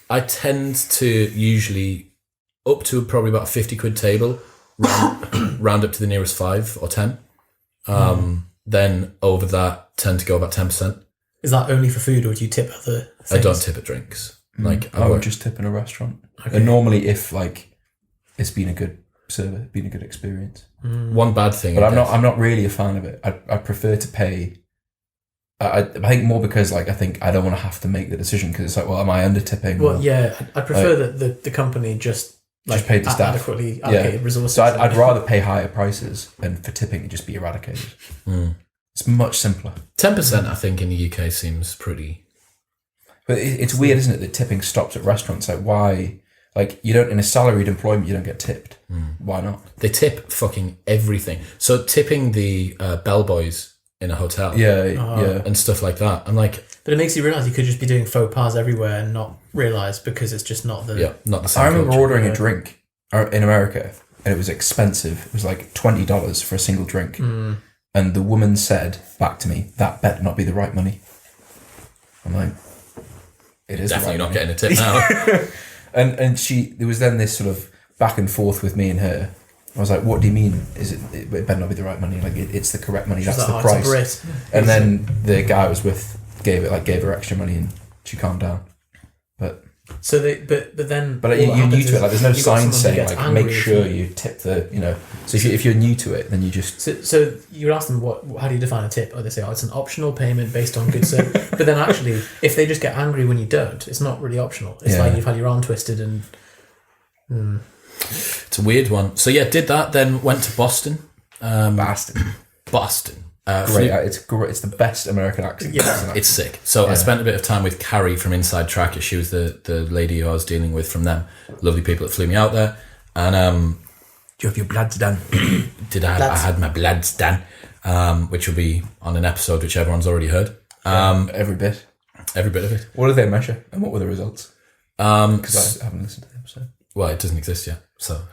I tend to usually, up to probably about a £50 table, round up to the nearest 5 or 10. Then over that, tend to go about 10%. Is that only for food, or do you tip other things? I don't tip at drinks. Like I would just tip in a restaurant. Okay. And normally, if like it's been a good service, been a good experience. One bad thing, but I'm not really a fan of it. I prefer to pay. I think more because like I think I don't want to have to make the decision, because it's like, well, am I under tipping? Well, yeah, I prefer that the company just paid the staff adequately allocated resources. So I'd rather pay higher prices and for tipping it just be eradicated. It's much simpler. 10%, I think, in the UK seems pretty. But it's weird, isn't it, that tipping stops at restaurants? Like, why? Like, you don't, in a salaried employment, you don't get tipped. Why not? They tip fucking everything. So tipping the bellboys in a hotel, and stuff like that. I'm like, but it makes you realise you could just be doing faux pas everywhere and not realise, because it's just not the not the same. I remember ordering a drink in America, and it was expensive. It was like $20 for a single drink, and the woman said back to me, "That better not be the right money." I'm like, it is definitely the right not money. getting a tip now. and there was then this sort of back and forth with me and her. I was like, what do you mean? It better not be the right money? Like, it's the correct money. That's the price. And then the guy I was with gave her extra money, and she calmed down. But you're new to it. Like, there's no sign saying like make sure you tip the. So if you're new to it, then you just. So you ask them how do you define a tip? Or they say, it's an optional payment based on good service. But then actually, if they just get angry when you don't, it's not really optional. It's like you've had your arm twisted and. It's a weird one. So did that, then went to Boston. Boston. Great. It's great. It's the best American accent. Yeah, it's sick. So I spent a bit of time with Carrie from Inside Tracker. She was the lady who I was dealing with from them. Lovely people that flew me out there. And do you have your bloods done? I had my bloods done, which will be on an episode which everyone's already heard. Every bit of it. What did they measure, and what were the results? Because I haven't listened to the episode. Well, it doesn't exist yet, so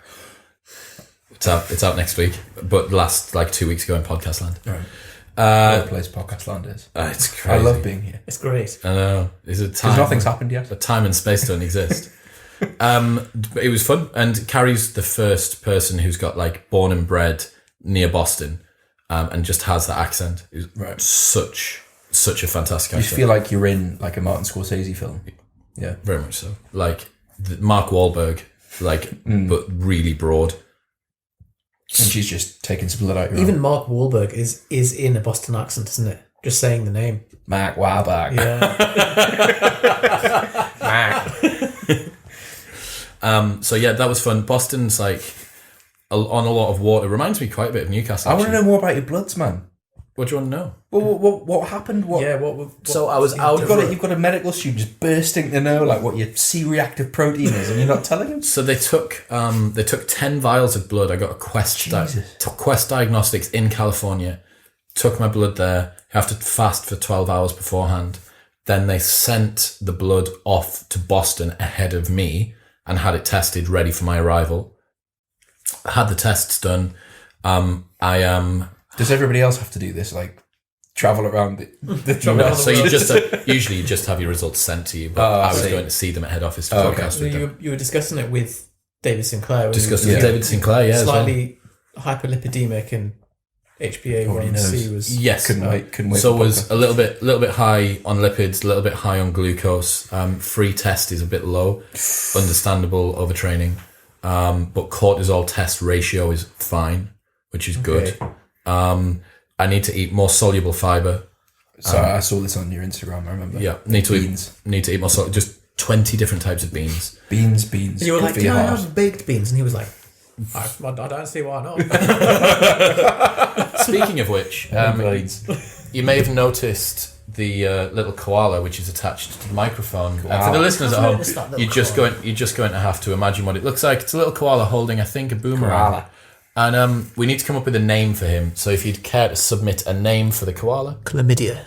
it's out next week. But last 2 weeks ago in Podcast Land. Right. What a place Podcast Land is. It's crazy. I love being here. It's great. I know. Because nothing's happened yet. But time and space don't exist. It was fun, and Carrie's the first person who's got born and bred near Boston, and just has that accent. It was such a fantastic accent. You feel like you're in a Martin Scorsese film. Yeah, very much so. Mark Wahlberg, but really broad. And she's just taking some blood out your Even arm. Mark Wahlberg is in a Boston accent, isn't it? Just saying the name. Mark Wahlberg. Yeah. Mark. So that was fun. Boston's on a lot of water. Reminds me quite a bit of Newcastle. I want to know more about your bloods, man. What do you want to know? Well, what happened? So I was out. You've got a medical student just bursting to know what your C-reactive protein is, and you're not telling him. So they took 10 vials of blood. I got a Quest Diagnostics in California. Took my blood there. You have to fast for 12 hours beforehand. Then they sent the blood off to Boston ahead of me and had it tested ready for my arrival. I had the tests done. Does everybody else have to do this? Travel around so you just have your results sent to you, but I was going to see them at head office to podcast with them. You were discussing it with David Sinclair. David Sinclair, slightly hyperlipidemic, and HbA1c was couldn't wait. So it was a little bit high on lipids, a little bit high on glucose. Free test is a bit low, understandable overtraining, but cortisol test ratio is fine, which is good. I need to eat more soluble fiber. So I saw this on your Instagram, I remember. Yeah, need to eat more just 20 different types of beans. Beans. And you were like, can I have baked beans? And he was like, I don't see why not. Speaking of which, you may have noticed the little koala which is attached to the microphone. For the listeners at home, you're just going to have to imagine what it looks like. It's a little koala holding, I think, a boomerang. Koala. And we need to come up with a name for him. So if you'd care to submit a name for the koala. Chlamydia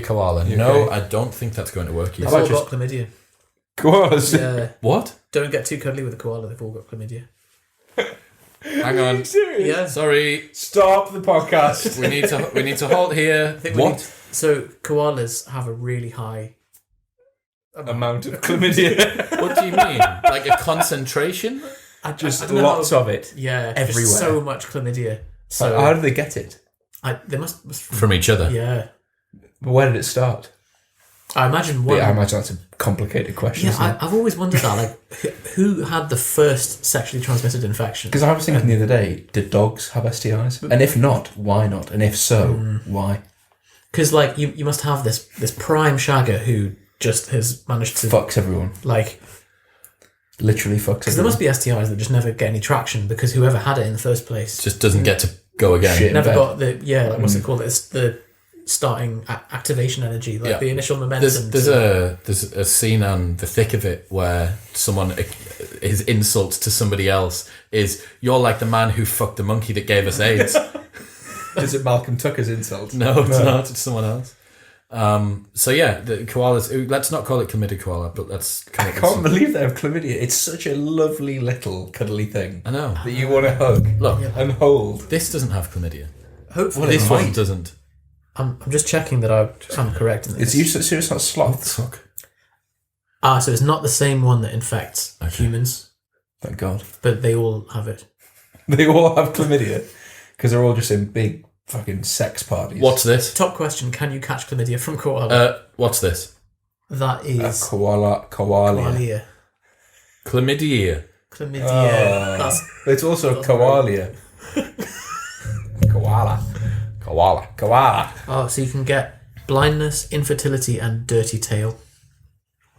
koala. Okay. No, I don't think that's going to work. They've all got chlamydia. Koalas. Yeah. What? Don't get too cuddly with a koala. They've all got chlamydia. Hang on. Serious? Yeah. Sorry. Stop the podcast. We need to halt here. What? So koalas have a really high Amount of chlamydia. What do you mean? Like a concentration? I Just don't know lots how- of it. Yeah, everywhere. just so much chlamydia. So How do they get it? they must From each other. yeah. Where did it start? I imagine one. I imagine that's a complicated question. Yeah, I've always wondered that. Like, who had the first sexually transmitted infection? Because I was thinking the other day, did dogs have STIs? And if not, why not? And if so, why? Because like you must have this prime shagger who just has managed to Fucks everyone. like. Literally fucks Because there everyone. must be STIs that just never get any traction because whoever had it in the first place Just doesn't get to go again. Shit. never bed. got the like what's it called? It's the starting activation energy, like Yeah. the initial momentum. There's a scene on The Thick of It where someone, his insult to somebody else is, "You're like the man who fucked the monkey that gave us AIDS." Is it Malcolm Tucker's insult? No, it's not. It's someone else. So yeah, the koalas. Let's not call it chlamydia koala, but let's. I can't believe they have chlamydia. It's such a lovely little cuddly thing I know. that you want to hug Look, and hold. this doesn't have chlamydia. Hopefully, This one doesn't. I'm just checking that I'm correct in this. It's usually serious, not sloths. Fuck. So it's not the same one that infects humans, Thank God. but they all have it. They all have chlamydia because they're all just in big fucking sex parties. What's this? Top question: can you catch chlamydia from koala? What's this? That a is koala? koalia. Chlamydia. Chlamydia. That's It's also koalia. Koala. oh, so you can get blindness, infertility, and dirty tail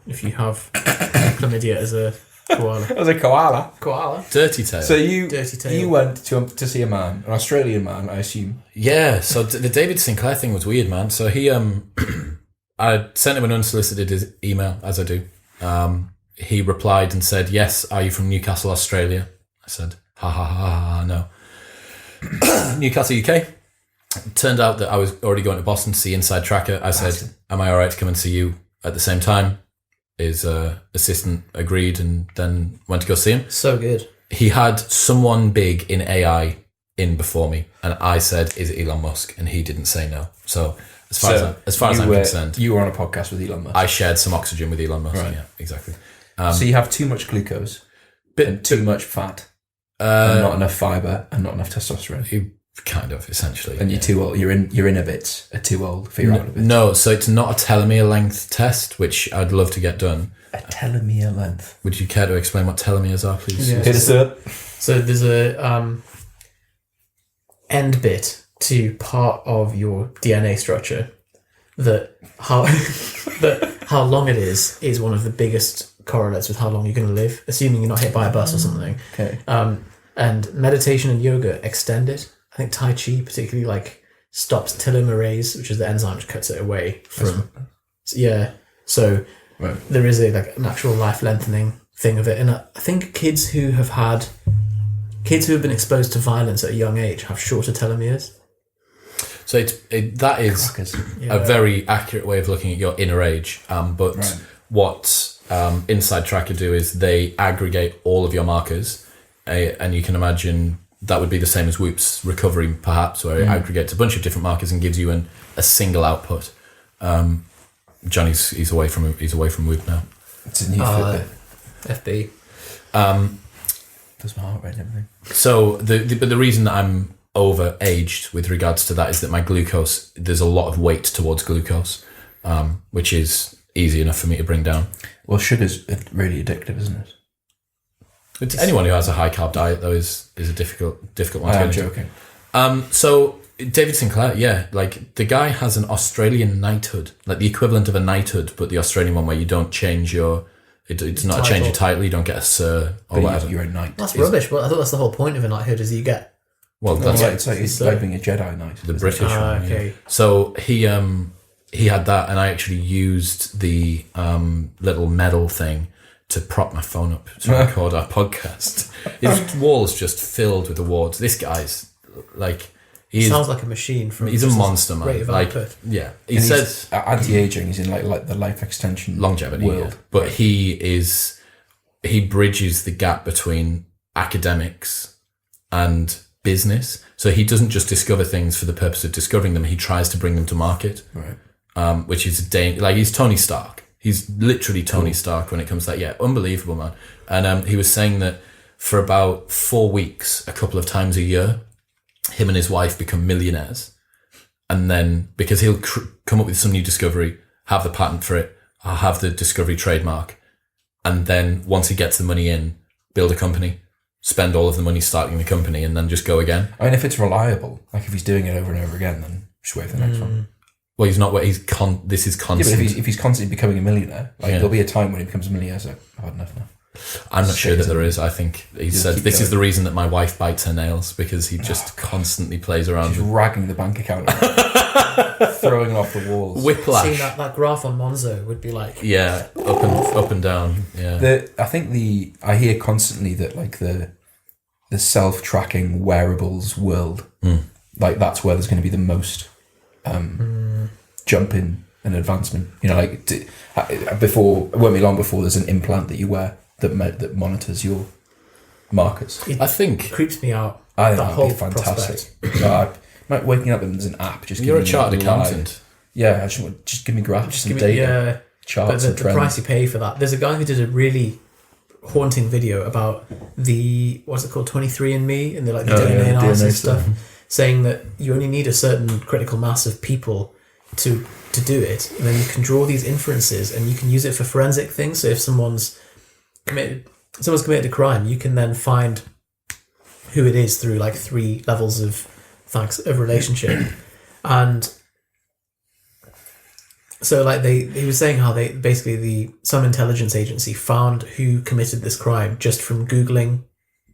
if you have chlamydia as a koala. That was a koala. Koala. Dirty tail. So you Dirty tail. you went to see a man, an Australian man, I assume. Yeah, so the David Sinclair thing was weird, man. So he, I sent him an unsolicited email, as I do. He replied and said, "Yes, are you from Newcastle, Australia?" I said, "Ha ha ha ha, no." Newcastle, UK. Turned out that I was already going to Boston to see Inside Tracker. I said, "Am I all right to come and see you at the same time?" His assistant agreed and then went to go see him. So good. He had someone big in AI in before me, and I said, "Is it Elon Musk?" And he didn't say no. So as far as I'm concerned, you were on a podcast with Elon Musk. I shared some oxygen with Elon Musk. Right. Yeah, exactly. So you have too much glucose and too much fat, and not enough fibre, and not enough testosterone. You kind of essentially, And you're too old. Your inner bits are too old for your outer bits. No, so it's not a telomere length test, which I'd love to get done. A telomere length. Would you care to explain what telomeres are, please? Yeah. Hit us up. So there's a end bit to part of your DNA structure that how long it is one of the biggest correlates with how long you're going to live, assuming you're not hit by a bus or something. Okay. And meditation and yoga extend it. I think Tai Chi particularly like stops telomerase, which is the enzyme which cuts it away from. Yeah. So Right. there is a like an actual life lengthening thing of it, and I think kids who have been exposed to violence at a young age have shorter telomeres. So that is a very accurate way of looking at your inner age. But what Inside Tracker do is they aggregate all of your markers, and you can imagine that would be the same as Whoop's recovery, perhaps, where it aggregates a bunch of different markers and gives you a single output. Johnny's he's away from Whoop now. It's a new Fitbit. FB. Does my heart rate and everything. So the reason that I'm over-aged with regards to that is that my glucose, there's a lot of weight towards glucose, which is easy enough for me to bring down. Well, sugar's really addictive, isn't it? It's anyone who has a high carb diet though is a difficult one to I'm get into. joking. So David Sinclair, yeah, like the guy has an Australian knighthood, like the equivalent of a knighthood, but the Australian one where you don't change it's not a change of title, you don't get a sir or But whatever. you're a knight. That's rubbish, but I thought that's the whole point of a knighthood is you get. Well, No, that's it's like being a Jedi knight. the British one. Yeah. Okay. So he had that, and I actually used the little medal thing to prop my phone up to record our podcast. His wall's just filled with awards. This guy's like, Sounds like a machine. He's a monster, man. Rate of output. Yeah, he says anti-aging. He's in like the life extension longevity world, yeah. But he bridges the gap between academics and business. So he doesn't just discover things for the purpose of discovering them. He tries to bring them to market, right? Which is he's Tony Stark. He's literally Tony Stark when it comes to that. Yeah, unbelievable, man. And he was saying that for about 4 weeks, a couple of times a year, him and his wife become millionaires. And then, because he'll come up with some new discovery, have the patent for it, have the discovery trademark, and then once he gets the money in, build a company, spend all of the money starting the company, and then just go again. I mean, if it's reliable, like if he's doing it over and over again, then just wait for the next one. Well, he's not. This is constant. Yeah, but if he's constantly becoming a millionaire, there'll be a time when he becomes a millionaire. So I've had enough now. I'm not sure that there is. I think he said this is the reason that my wife bites her nails, because he just constantly plays around. She's ragging the bank account, throwing it off the walls. Whiplash. Seeing that graph on Monzo would be like up and down. Yeah. I hear constantly that like the self-tracking wearables world, like that's where there's going to be the most jump in and advancement. You know, like it won't be long before there's an implant that you wear that monitors your markers. I think it creeps me out. I think that'd be fantastic. Waking up and there's an app. You're a chartered accountant. Yeah, just give me graphs and data, charts and trends. The price you pay for that. There's a guy who did a really haunting video about what's it called, 23andMe, and the DNA analysis stuff, saying that you only need a certain critical mass of people to do it, and then you can draw these inferences and you can use it for forensic things. So if someone's committed a crime, you can then find who it is through like 3 levels of relationship. And so like he was saying how they basically some intelligence agency found who committed this crime just from Googling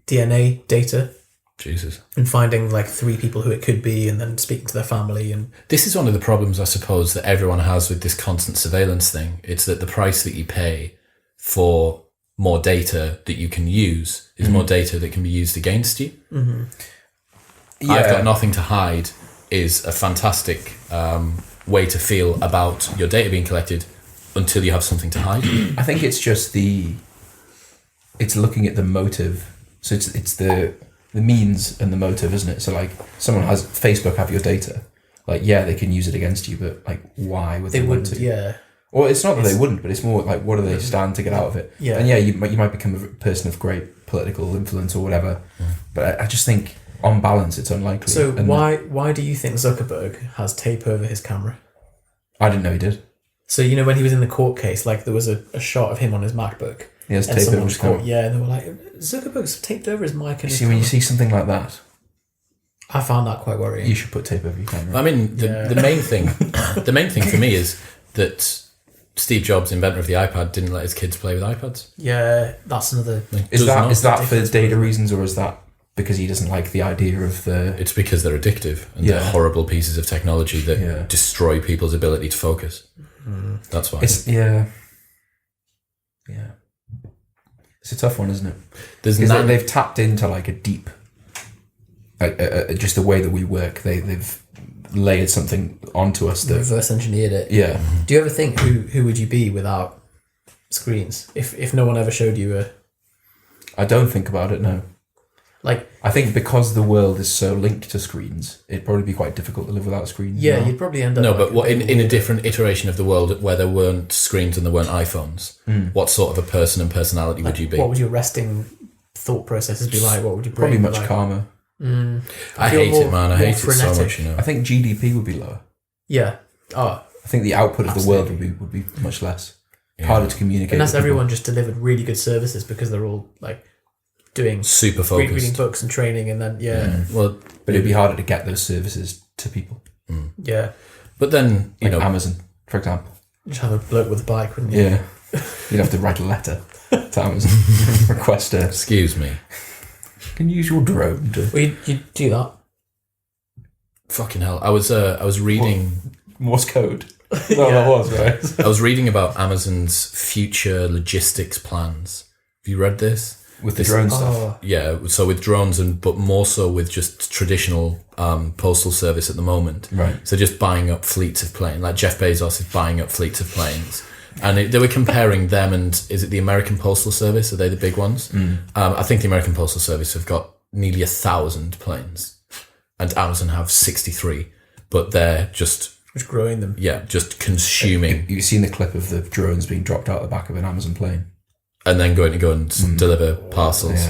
DNA data. Jesus. And finding like 3 people who it could be, and then speaking to their family. And this is one of the problems, I suppose, that everyone has with this constant surveillance thing. It's that the price that you pay for more data that you can use is more data that can be used against you. Mm-hmm. Yeah. I've got nothing to hide is a fantastic way to feel about your data being collected until you have something to hide. I think it's just it's looking at the motive. So it's the means and the motive, isn't it? So like someone has Facebook have your data, like they can use it against you, but like why would they want to? Yeah. Well, it's not that they wouldn't, but it's more like what do they stand to get out of it? Yeah. And you might become a person of great political influence or whatever, but I just think on balance it's unlikely. So why do you think Zuckerberg has tape over his camera? I didn't know he did. So when he was in the court case, like there was a shot of him on his MacBook. He has tape over his camera. Yeah, and they were like, Zuckerberg's taped over his mic. And when you see something like that, I found that quite worrying. You should put tape over your camera. I mean, the main thing for me is that Steve Jobs, inventor of the iPad, didn't let his kids play with iPads. Yeah, that's another. Is that for data reasons, or is that because he doesn't like the idea of the? It's because they're addictive and they're horrible pieces of technology that destroy people's ability to focus. That's why. It's a tough one, isn't it? They've tapped into like a deep, just the way that we work. They've layered something onto us that reverse engineered it. Yeah. Do you ever think who would you be without screens? If no one ever showed you I don't think about it. No. Like, I think because the world is so linked to screens, it'd probably be quite difficult to live without screens. Yeah, you'd probably end up. No, but in a different iteration of the world where there weren't screens and there weren't iPhones, what sort of a person and personality would you be? What would your resting thought processes be like? What would your brain be much like? calmer. I hate it, man. I hate frenetic. It so much. You know. I think GDP would be lower. Yeah. Oh. I think the output of the world would be much less. Harder to communicate. Unless everyone just delivered really good services because they're all like doing super focused, reading books and training, and then well, but it'd be harder to get those services to people. Yeah, but then Amazon, for example, just have a bloke with a bike, wouldn't you? Yeah, you'd have to write a letter to Amazon, request a. Excuse me, can you use your drone to? Well, you do that. Fucking hell! I was reading Morse code. No, that was right. I was reading about Amazon's future logistics plans. Have you read this? with the drone stuff. Yeah, so with drones but more so with just traditional postal service at the moment. Right. So just buying up fleets of planes, like Jeff Bezos is buying up fleets of planes. And they were comparing them and, is it the American Postal Service? Are they the big ones? I think the American Postal Service have got nearly 1,000 planes and Amazon have 63, but they're just growing them. Yeah, just consuming. You've seen the clip of the drones being dropped out the back of an Amazon plane. And then going to go and deliver parcels.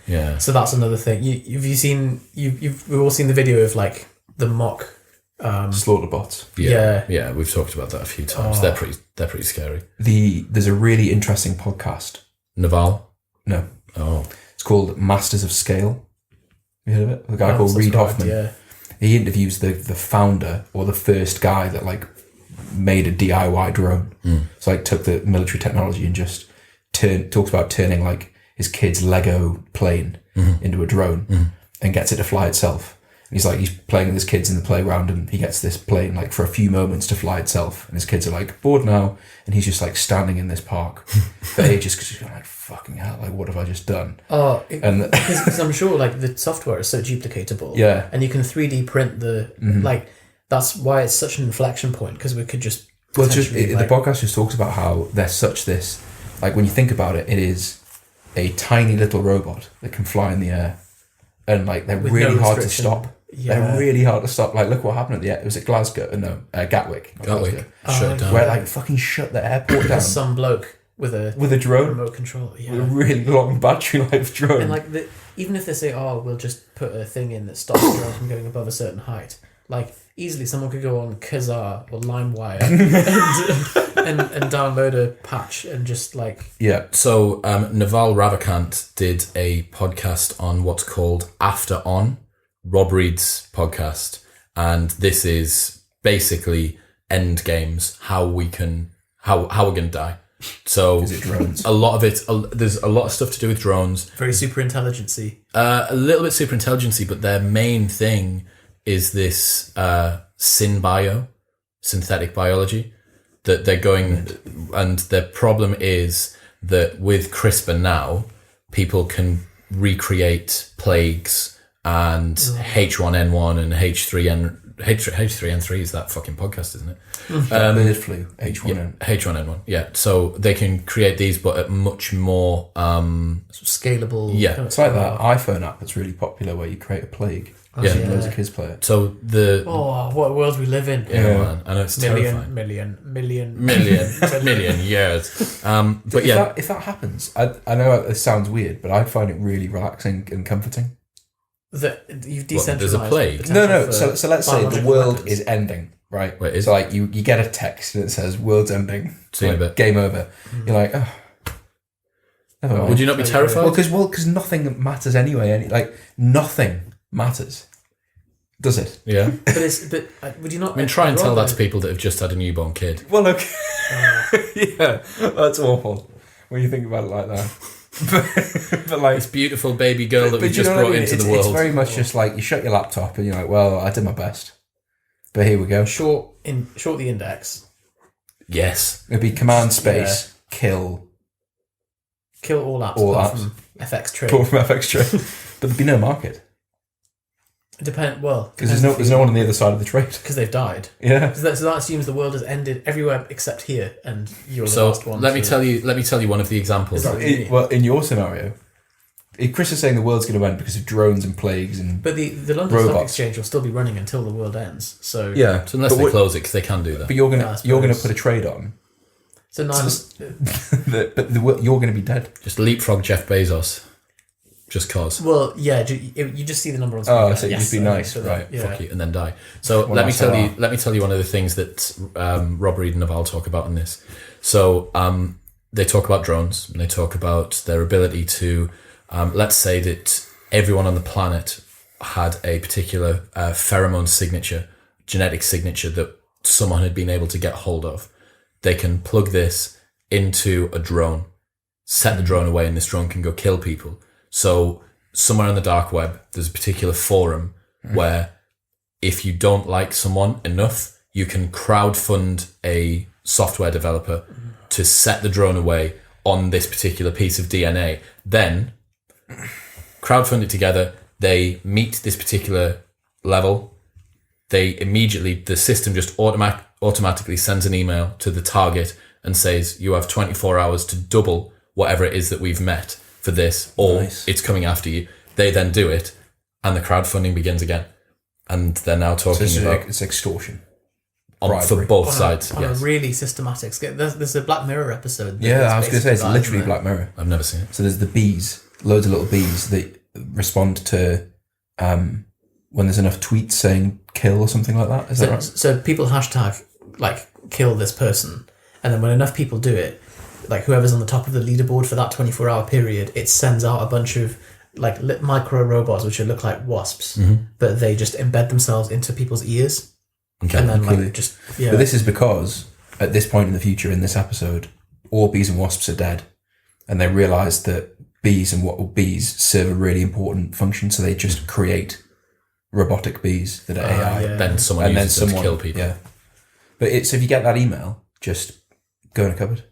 Yeah. So that's another thing. We've all seen the video of like the mock slaughter bots. Yeah, we've talked about that a few times. They're pretty scary. There's a really interesting podcast. Naval? No. Oh. It's called Masters of Scale. You heard of it? The guy called Reid Hoffman. Yeah. He interviews the founder or the first guy that like made a DIY drone. So like took the military technology and just talks about turning like his kid's Lego plane into a drone and gets it to fly itself. And he's playing with his kids in the playground and he gets this plane like for a few moments to fly itself. And his kids are like bored now. And he's just like standing in this park for ages because he's like, fucking hell, like what have I just done? Because I'm sure like the software is so duplicatable. Yeah. And you can 3D print like, that's why it's such an inflection point because we could just... Well, the podcast just talks about how there's such this, like when you think about it, it is a tiny little robot that can fly in the air. And like they're really hard to stop. Yeah. They're really hard to stop. Like look what happened at was it Glasgow? No, Gatwick. Gatwick. Shut down. Where like fucking shut the airport down. Some bloke with a drone, remote control. Yeah. With a really long battery life drone. And like even if they say, we'll just put a thing in that stops the drone from going above a certain height, like easily someone could go on Kazaa or LimeWire and download a patch and just like... Yeah. So Naval Ravikant did a podcast on what's called After On, Rob Reed's podcast. And this is basically end games, how we're going to die. So is it drones? A lot of it, there's a lot of stuff to do with drones. Very super intelligency. A little bit super intelligency, but their main thing is this synthetic biology, that they're going, and their problem is that with CRISPR now, people can recreate plagues and H1N1 and H3N3 is that fucking podcast, isn't it? Bird flu, H1N1. Yeah, so they can create these, but at much more scalable. Yeah, it's like that iPhone app that's really popular where you create a plague. Loads of kids play it. So what world we live in. Yeah, man. I know it's terrifying. Million years. But yeah, if that happens, I know it sounds weird, but I find it really relaxing and comforting. That you've decentralized. There's a plague. No. So let's say the world is ending, right? Wait, so like you get a text and it says world's ending. See you in a bit. Game over. You're like, oh. Never mind. Would you not be terrified? Because nothing matters anyway. Nothing matters, does it? Yeah. But would you not? I mean, try and tell that to people that have just had a newborn kid. Well, okay. Yeah, that's awful when you think about it like that. but like this beautiful baby girl that we just brought into the world. It's very much just like you shut your laptop and you're like, well, I did my best, but here we go. Short the index. Yes. It'd be command space kill all apps apart from FX Trade. Apart from FX Trade, but there'd be no market. Because there's no one on the other side of the trade. Because they've died. Yeah. So that assumes the world has ended everywhere except here, and you're the last one. Let me tell you one of the examples. In your scenario, Chris is saying the world's going to end because of drones and plagues and but the London Stock Exchange will still be running until the world ends. So yeah, so unless they close it, because they can do that. But you're going to put a trade on. So now, you're going to be dead. Just leapfrog Jeff Bezos. Just cause. Well, yeah, you just see the number on screen. Oh, so you'd be nice, right? Yeah. Fuck you, and then die. So let me tell you one of the things that Rob Reed and Naval talk about in this. So they talk about drones, and they talk about their ability to, let's say that everyone on the planet had a particular pheromone signature, genetic signature that someone had been able to get hold of. They can plug this into a drone, set the drone away, and this drone can go kill people. So somewhere on the dark web, there's a particular forum where if you don't like someone enough, you can crowdfund a software developer to set the drone away on this particular piece of DNA. Then crowdfund it together. They meet this particular level. They immediately, the system just automatically sends an email to the target and says, you have 24 hours to double whatever it is that we've met for this, or it's coming after you. They then do it, and the crowdfunding begins again. And they're now talking about... It's extortion. For both sides, on a really systematic scale. There's a Black Mirror episode. Yeah, I was going to say, it's literally Black Mirror. I've never seen it. So there's the bees, loads of little bees that respond to when there's enough tweets saying kill or something like that. Is that right? So people hashtag, like, kill this person, and then when enough people do it, like whoever's on the top of the leaderboard for that 24-hour period, it sends out a bunch of like micro robots which look like wasps, but they just embed themselves into people's ears. Okay. And then like just But this is because at this point in the future, in this episode, all bees and wasps are dead, and they realise that bees serve a really important function, so they just create robotic bees that are AI. Then someone uses them to kill people. Yeah. But if you get that email, just go in a cupboard.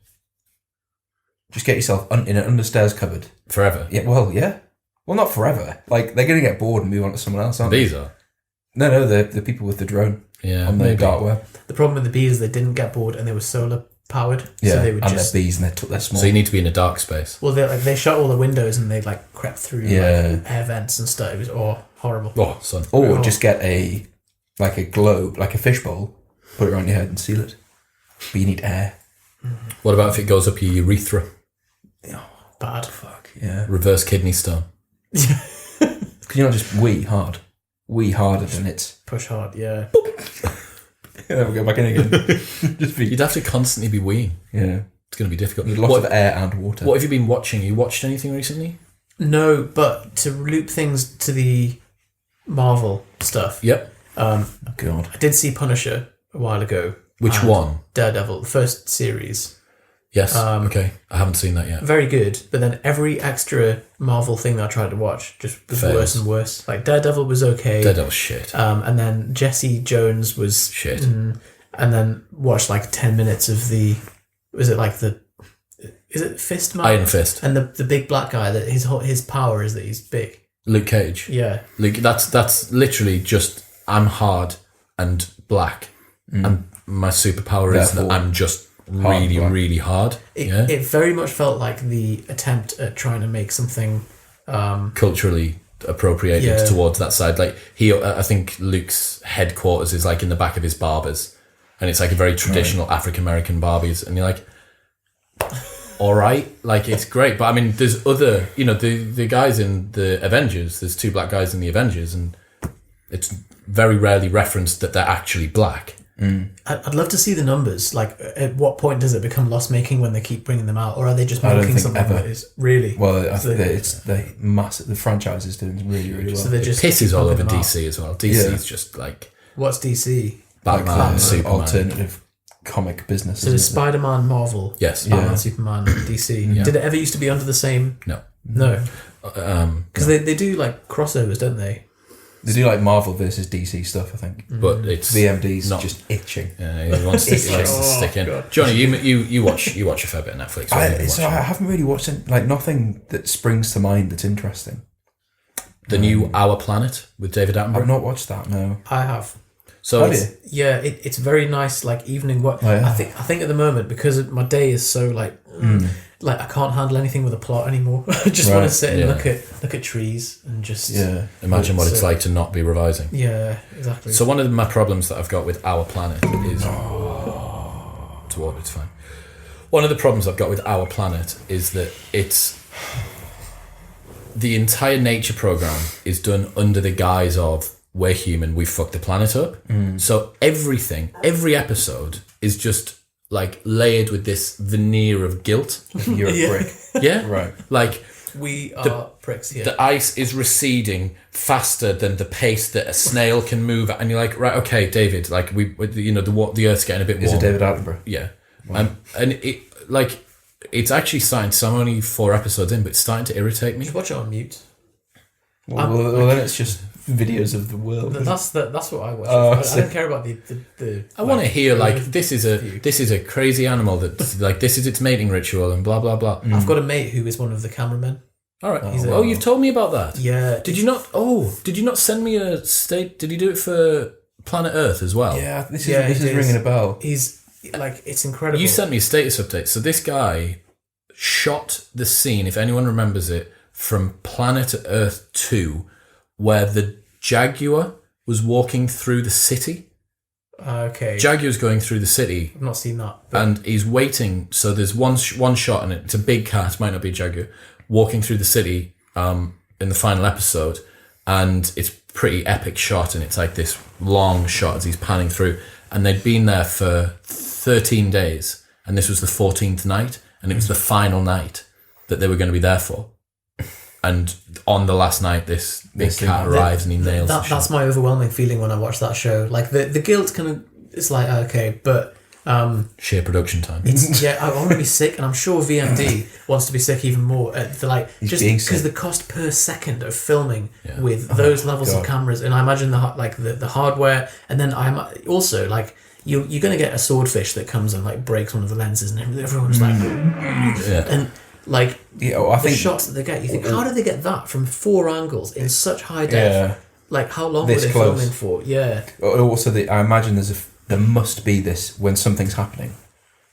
Just get yourself in an understairs cupboard. Forever? Yeah, well, yeah. Well, not forever. Like, they're going to get bored and move on to someone else, aren't they? Bees are? No, the people with the drone. Yeah, on the dark web. The problem with the bees is they didn't get bored and they were solar powered. Yeah, so they would and they're bees and they're small. So you need to be in a dark space. Well, they shut all the windows and they like crept through like, air vents and stuff. It was horrible. Oh, son. Or just get a globe, like a fishbowl, put it around your head and seal it. But you need air. What about if it goes up your urethra? Bad. Fuck, yeah. Reverse kidney stone. Can you not just wee hard? Wee harder than it's... Push hard, yeah. There we go, back in again. You'd have to constantly be weeing. Yeah. It's going to be difficult. There's lots of air and water. What have you been watching? You watched anything recently? No, but to loop things to the Marvel stuff. Yep. God. I did see Punisher a while ago. Which one? Daredevil, the first series. Yes. Okay. I haven't seen that yet. Very good, but then every extra Marvel thing that I tried to watch just was worse and worse. Like Daredevil was okay. Daredevil's shit. And then Jesse Jones was shit. And then watched like 10 minutes of is it Fist Man? Iron Fist. And the big black guy that his power is that he's big. Luke Cage. Yeah. Luke. That's literally just I'm hard and black, and my superpower is that I'm just really hard. It very much felt like the attempt at trying to make something culturally appropriated towards that side. Like I think Luke's headquarters is like in the back of his barbers, and it's like a very traditional African American barbies, and you're like, all right, like it's great, but I mean, there's other, the guys in the Avengers. There's two black guys in the Avengers, and it's very rarely referenced that they're actually black. I'd love to see the numbers. Like, at what point does it become loss making when they keep bringing them out, or are they just making something that is really? Well, I think it's massive. The franchise is doing really, really well. So they're just pisses all over DC as well. DC is just like, what's DC? Batman, Superman, alternative comic business. So there's Spider-Man, Marvel, yes, Batman, Superman, DC. Did it ever used to be under the same? No, because they do like crossovers, don't they? They do like Marvel versus DC stuff, I think. But it's VMD's not just itching. Yeah, he wants to stick in. God. Johnny, you watch a fair bit of Netflix. I haven't really watched nothing that springs to mind that's interesting. The new Our Planet with David Attenborough. I've not watched that. No, I have. So it's very nice, like evening work. Oh, yeah. I think at the moment, because my day is so like I can't handle anything with a plot anymore. I just want to sit and look at trees and just imagine what it's like to not be revising. Yeah, exactly. So one of my problems that I've got with Our Planet is it's fine. One of the problems I've got with Our Planet is that it's the entire nature program is done under the guise of we're human, we fucked the planet up. So every episode is just like layered with this veneer of guilt. You're a prick. Yeah? Right. Like we are pricks here. The ice is receding faster than the pace that a snail can move at. And you're like, right, okay, David, like the Earth's getting a bit warm. Is it David Attenborough? Yeah. Wow. And it's actually starting, so I'm only 4 episodes in, but it's starting to irritate me. Just watch it on mute. Well, then it's just videos of the world. That's what I watch. I don't care about the I want to hear this is a crazy animal that like this is its mating ritual and blah blah blah. I've got a mate who is one of the cameramen All right. You've told me about that. Yeah. Did you not? Oh, did you not send me a state? Did you do it for Planet Earth as well? Yeah, this is ringing a bell. He's like, it's incredible. You sent me a status update. So this guy shot the scene, if anyone remembers it, from Planet Earth 2, where the Jaguar was walking through the city. Okay. Jaguar's going through the city. I've not seen that. And he's waiting. So there's one shot, and it's a big car. It might not be a Jaguar, walking through the city in the final episode. And it's pretty epic shot, and it's like this long shot as he's panning through. And they'd been there for 13 days, and this was the 14th night, and it was the final night that they were going to be there for. And on the last night, this cat arrives and he nails it. That's my overwhelming feeling when I watch that show. Like, the guilt kind of, it's like, okay, but... sheer production time. I want to be sick, and I'm sure VMD wants to be sick even more. Just because the cost per second of filming with those levels of cameras, and I imagine the hardware, and then I'm also like... You're going to get a swordfish that comes and like breaks one of the lenses, and everyone's like, and like I think shots that they get, you think, how did they get that from 4 angles in such high def? Yeah. Like, how long were they filming for? Yeah. Also, I imagine there must be this when something's happening,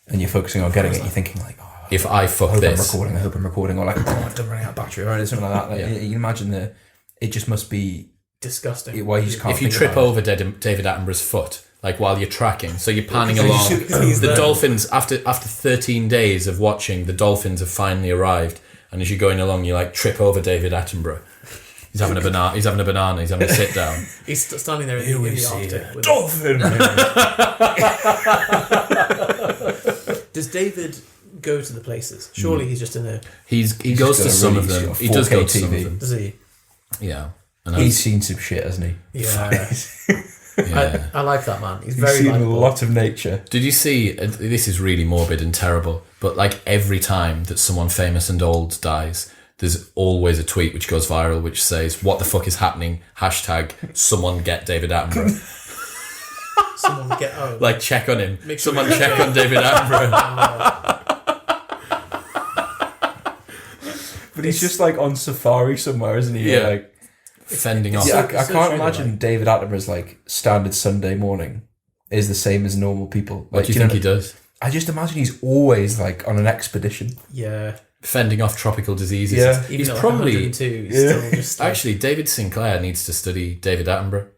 and you're focusing on getting it. You're thinking like, oh, if I fuck this, I hope I'm recording, or like, oh, I've done running out of battery, or something like that. Like, you imagine it just must be disgusting. Why you just can't. If you trip over David Attenborough's foot. Like while you're tracking, so you're panning along. The dolphins, after 13 days of watching, the dolphins have finally arrived, and as you're going along, you like trip over David Attenborough. He's having a banana. He's having a sit down. He's standing there in the Arctic with dolphin. Does David go to the places? Surely he's just in there. He goes to some of them. He does go to some of them. Does he? Yeah. He's seen some shit, hasn't he? Yeah. Yeah. I like that man. He's seen likable. a lot of nature. Did you see? This is really morbid and terrible, but like every time that someone famous and old dies, there's always a tweet which goes viral which says, "What the fuck is happening?" # someone get David Attenborough. Someone get home. Like check on him. Someone check on David Attenborough. But he's just like on safari somewhere, isn't he? Yeah. Like fending off. Yeah, I can't imagine David Attenborough's like standard Sunday morning is the same as normal people. What do you think he does? I just imagine he's always like on an expedition. Yeah. Fending off tropical diseases. Yeah. He's probably still just like... Actually, David Sinclair needs to study David Attenborough.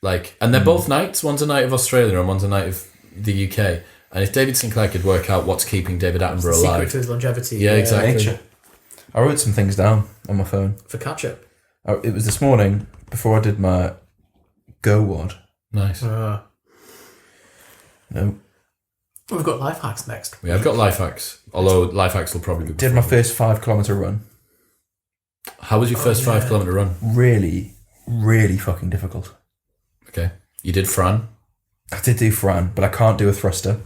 Like, and they're both nights. One's a night of Australia and one's a night of the UK. And if David Sinclair could work out what's keeping David Attenborough alive, secret to his longevity. Yeah, exactly. Nature. I wrote some things down on my phone For catch up. It was this morning before I did my Go WOD. Nice. No. We've got life hacks next. Yeah, I've got life hacks. Although life hacks will probably be. Did my first 5 kilometre run. How was your first 5 kilometre run? Really, really fucking difficult. Okay. You did Fran? I did do Fran, but I can't do a thruster.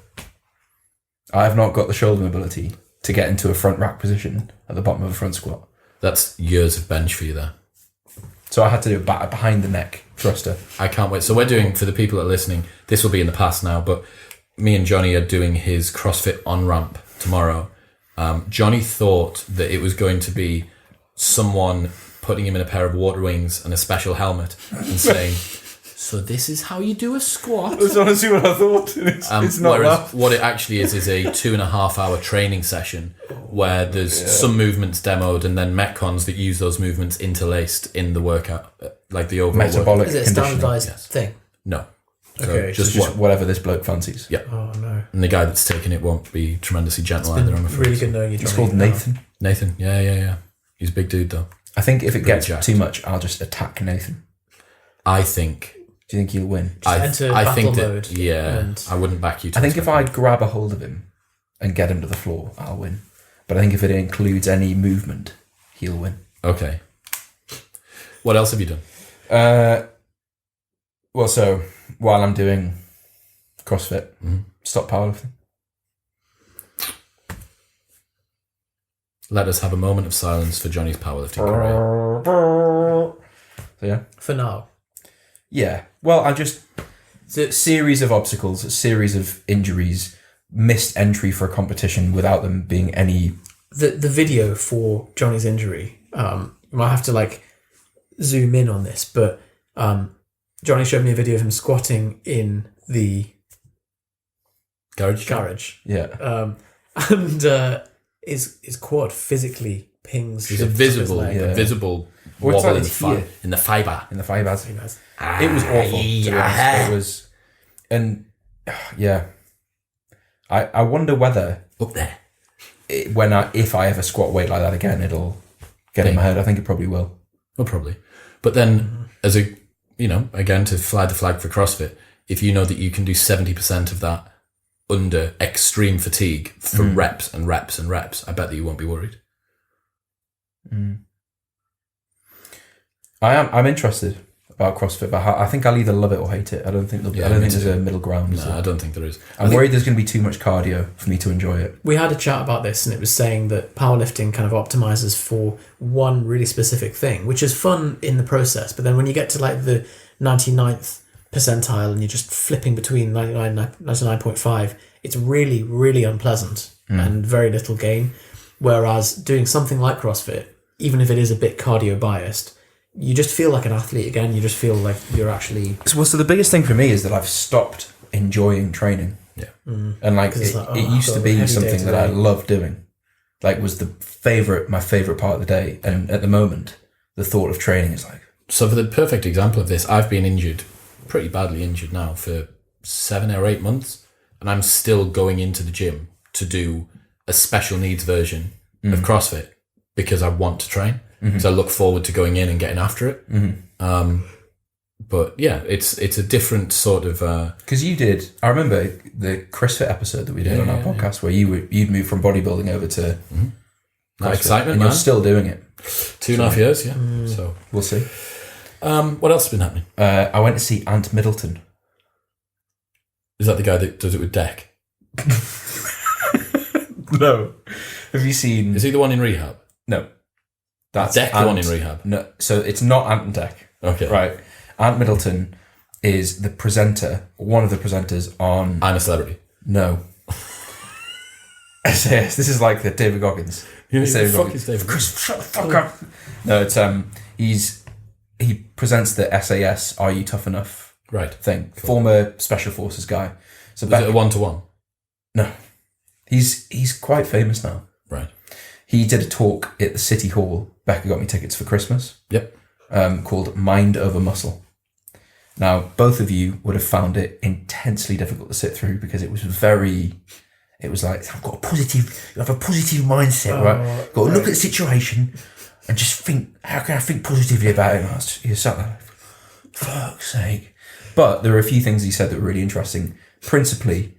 I have not got the shoulder mobility to get into a front rack position at the bottom of a front squat. That's years of bench for you there. So I had to do a behind the neck thruster. I can't wait. So we're doing, for the people that are listening, this will be in the past now, but me and Jonny are doing his CrossFit on-ramp tomorrow. Jonny thought that it was going to be someone putting him in a pair of water wings and a special helmet and saying, so this is how you do a squat. That's honestly what I thought. It's not whereas that. what it actually is a 2.5 hour training session where there's some movements demoed and then metcons that use those movements interlaced in the workout, like the overall metabolic Is it a standardised thing? No. Okay. So just whatever this bloke fancies. Yeah. Oh no. And the guy that's taking it won't be tremendously gentle either, I'm afraid. Really good knowing you. It's called Nathan. Nathan, yeah. He's a big dude though. I think if it gets jacked. too much, I'll just attack Nathan. I think. Do you think he'll win? Enter I battle think that, mode. yeah, and I wouldn't back you to I think if I grab a hold of him and get him to the floor, I'll win. But I think if it includes any movement, he'll win. Okay. What else have you done? Well, so while I'm doing CrossFit, stop powerlifting. Let us have a moment of silence for Johnny's powerlifting career. So yeah. For now. Yeah. Well, I just series of obstacles, a series of injuries, missed entry for a competition without them being any the video for Johnny's injury, you might have to like zoom in on this, but Johnny showed me a video of him squatting in the garage. Yeah. And his quad physically pings. There's a visible wobble in the fibre. In the fibers. It was awful. It was, and yeah, I wonder whether up there if I ever squat weight like that again, it'll get in my head. I think it probably will. Well, probably. But then, as a again to fly the flag for CrossFit, if you know that you can do 70% of that under extreme fatigue for reps and reps and reps, I bet that you won't be worried. I'm interested about CrossFit, but I think I'll either love it or hate it. I don't think there's a middle ground. No, I don't think there is. I'm worried there's going to be too much cardio for me to enjoy it. We had a chat about this, and it was saying that powerlifting kind of optimizes for one really specific thing, which is fun in the process. But then when you get to like the 99th percentile and you're just flipping between 99 and 99.5, it's really, really unpleasant and very little gain. Whereas doing something like CrossFit, even if it is a bit cardio biased, you just feel like an athlete again. You just feel like you're actually... So the biggest thing for me is that I've stopped enjoying training. Yeah. And like it used to be something that I loved doing. Like was my favourite part of the day. And at the moment, the thought of training is like... So for the perfect example of this, I've been injured, pretty badly injured now for 7 or 8 months. And I'm still going into the gym to do a special needs version of CrossFit because I want to train. So I look forward to going in and getting after it. But yeah, it's a different sort of... Because I remember the CrossFit episode that we did on our podcast where you'd moved from bodybuilding over to... That excitement, and man. you're still doing it. 2.5 years, yeah. So we'll see. What else has been happening? I went to see Ant Middleton. Is that the guy that does it with Deck? No. Have you seen... Is he the one in rehab? No. That's Deck, the one in rehab? No, so it's not Ant and Deck. Okay. Right. Ant Middleton is the presenter, one of the presenters on... I'm a Celebrity. No. This is like the David Goggins. Who the fuck is David Goggins? Shut the fuck up. No, it's he presents the SAS Are You Tough Enough thing. Cool. Former Special Forces guy. So is it a 1-to-1? No. He's quite famous now. Right. He did a talk at the City Hall. Becca got me tickets for Christmas. Yep. Called Mind Over Muscle. Now, both of you would have found it intensely difficult to sit through because it was like, you have a positive mindset, right? Got to look at the situation and just think, how can I think positively about it? And you're sat there, fuck's sake. But there are a few things he said that were really interesting. Principally,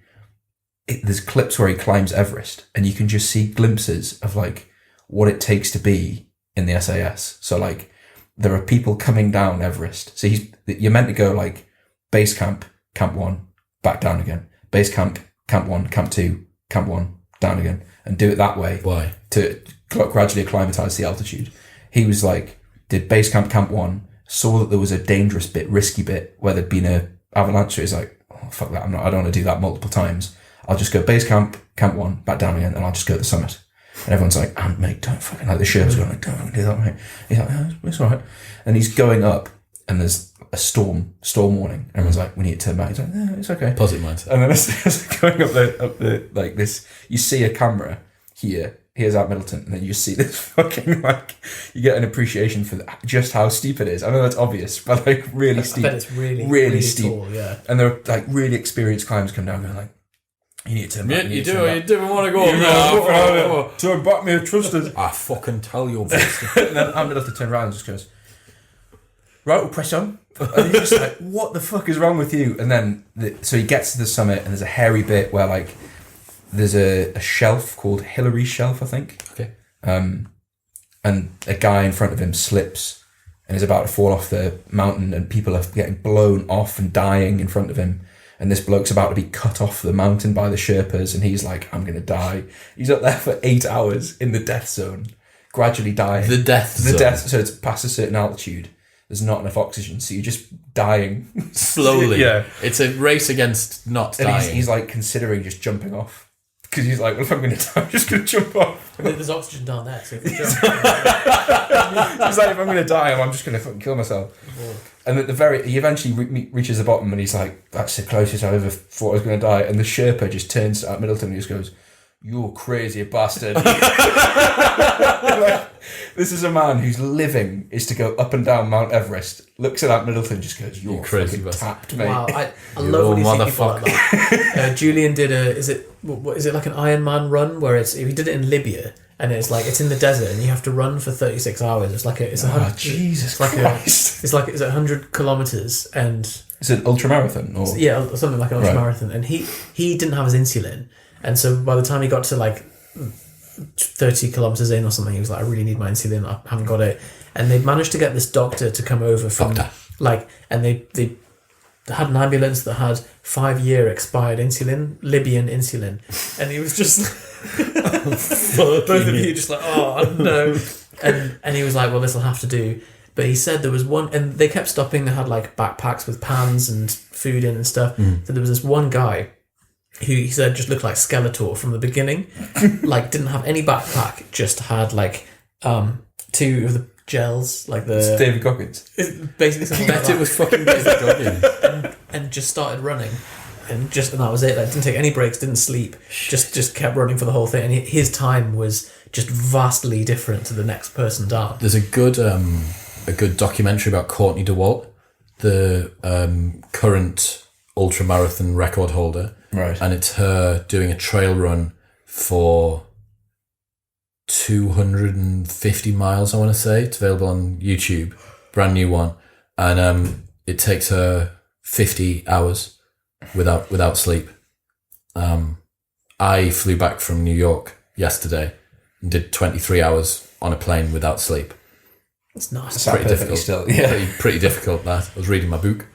there's clips where he climbs Everest and you can just see glimpses of like what it takes to be in the SAS. So like there are people coming down Everest. So you're meant to go like base camp, camp 1, back down again. Base camp, camp 1, camp 2, camp 1, down again. And do it that way. Why? To gradually acclimatise the altitude. He was like, did base camp, camp 1, saw that there was a dangerous bit, risky bit where there'd been a avalanche. So he's like, oh, fuck that. I don't want to do that multiple times. I'll just go base camp, camp 1, back down again, and I'll just go to the summit. And everyone's like, mate, don't fucking, like the Sherpas going like, don't fucking do that, mate. He's like, no, it's all right. And he's going up, and there's a storm warning. Everyone's like, we need to turn back. He's like, no, it's okay. Positive mindset. And then as going up the like this, you see a camera here. Here's Ant Middleton, and then you see this fucking like, you get an appreciation for just how steep it is. I know that's obvious, but like really steep. I bet it's really steep. Tall, yeah. And there are like really experienced climbers come down, going like, you need to turn back. You do want to go up there. Turn back, me, trust us. I fucking tell you, bastard. And then Ant Middleton turn around and just goes, right, we'll press on. And you're just like, what the fuck is wrong with you? And then, so he gets to the summit, and there's a hairy bit where like, there's a shelf called Hillary's Shelf, I think. Okay. And a guy in front of him slips and is about to fall off the mountain, and people are getting blown off and dying in front of him. And this bloke's about to be cut off the mountain by the Sherpas, and he's like, I'm going to die. He's up there for 8 hours in the death zone, gradually dying. The death zone. So it's past a certain altitude. There's not enough oxygen, so you're just dying. Slowly. Yeah. It's a race against not dying. And he's like considering just jumping off. Because he's like, well, if I'm going to die, I'm just going to jump off. There's oxygen down there, so if you jump. He's like, if I'm going to die, I'm just going to fucking kill myself. And at he eventually reaches the bottom, and he's like, that's the closest I ever thought I was going to die. And the Sherpa just turns at Middleton and he just goes, "You're crazy bastard." Like, this is a man whose living is to go up and down Mount Everest. Looks at that Middleton and just goes, "You're crazy bastard." Tapped, mate. Wow, I love when you see people like that. Julian did is it like an Ironman run where he did it in Libya, and it's like it's in the desert and you have to run for 36 hours. It's like Jesus Christ. It's 100 kilometers and it's an ultramarathon or something like an ultramarathon. And he didn't have his insulin, and so by the time he got to like 30 kilometers in or something, he was like, "I really need my insulin. I haven't got it." And they managed to get this doctor to come over from and they had an ambulance that had 5-year expired insulin, Libyan insulin, and he was just both of you just like, "Oh no," and he was like, "Well, this will have to do." But he said there was one, and they kept stopping. They had like backpacks with pans and food in and stuff. So there was this one guy who he said just looked like Skeletor from the beginning, like didn't have any backpack, just had like 2 of the gels, like the... It's David Goggins. Basically something like that. It was fucking David Goggins. And just started running. And that was it. Like, didn't take any breaks, didn't sleep, just kept running for the whole thing. And his time was just vastly different to the next person down. There's a good documentary about Courtney DeWalt, the current ultramarathon record holder. Right. And it's her doing a trail run for 250 miles, I want to say. It's available on YouTube, brand new one. And it takes her 50 hours without sleep. I flew back from New York yesterday and did 23 hours on a plane without sleep. It's nice. It's pretty difficult. Still. Yeah. Pretty difficult, that. I was reading my book.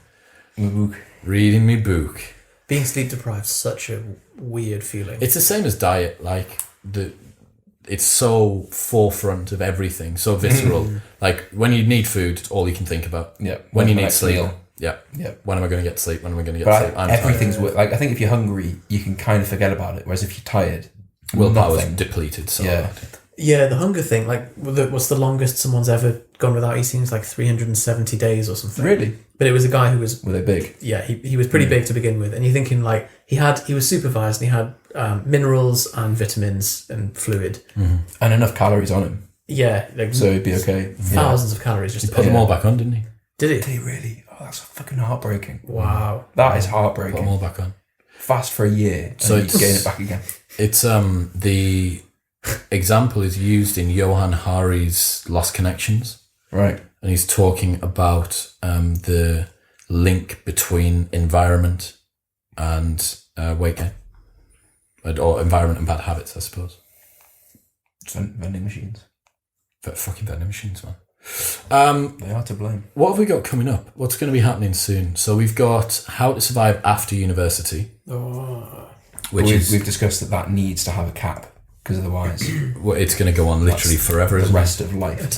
Reading my book. Being sleep deprived is such a weird feeling. It's the same as diet. Like, it's so forefront of everything, so visceral. Like, when you need food, it's all you can think about. Yeah. When you need sleep. Meal. Yeah. Yeah. When am I going to get sleep? When am I going to get sleep? Everything's like, I think if you're hungry, you can kind of forget about it. Whereas if you're tired, willpower's depleted. So yeah, the hunger thing. Like, what's the longest someone's ever gone without eating? It's like 370 days or something. Really? But it was a guy who was... Were they big? Yeah, he was pretty big to begin with. And you're thinking, like, he was supervised and he had minerals and vitamins and fluid. And enough calories on him. Yeah. Like, so he'd be okay. Thousands of calories. Just he put them all back on, didn't he? Did he? Did he really? Oh, that's fucking heartbreaking. Wow. That is heartbreaking. Put them all back on. Fast for a year, so you gain it back again. It's the example is used in Johann Hari's Lost Connections. Right. And he's talking about the link between environment and weight gain. Or environment and bad habits, I suppose. Vending machines. Fucking vending machines, man. They are to blame. What have we got coming up? What's going to be happening soon? So we've got How to Survive After University. We've discussed that needs to have a cap, because otherwise... Well, it's going to go on literally forever, the rest of life.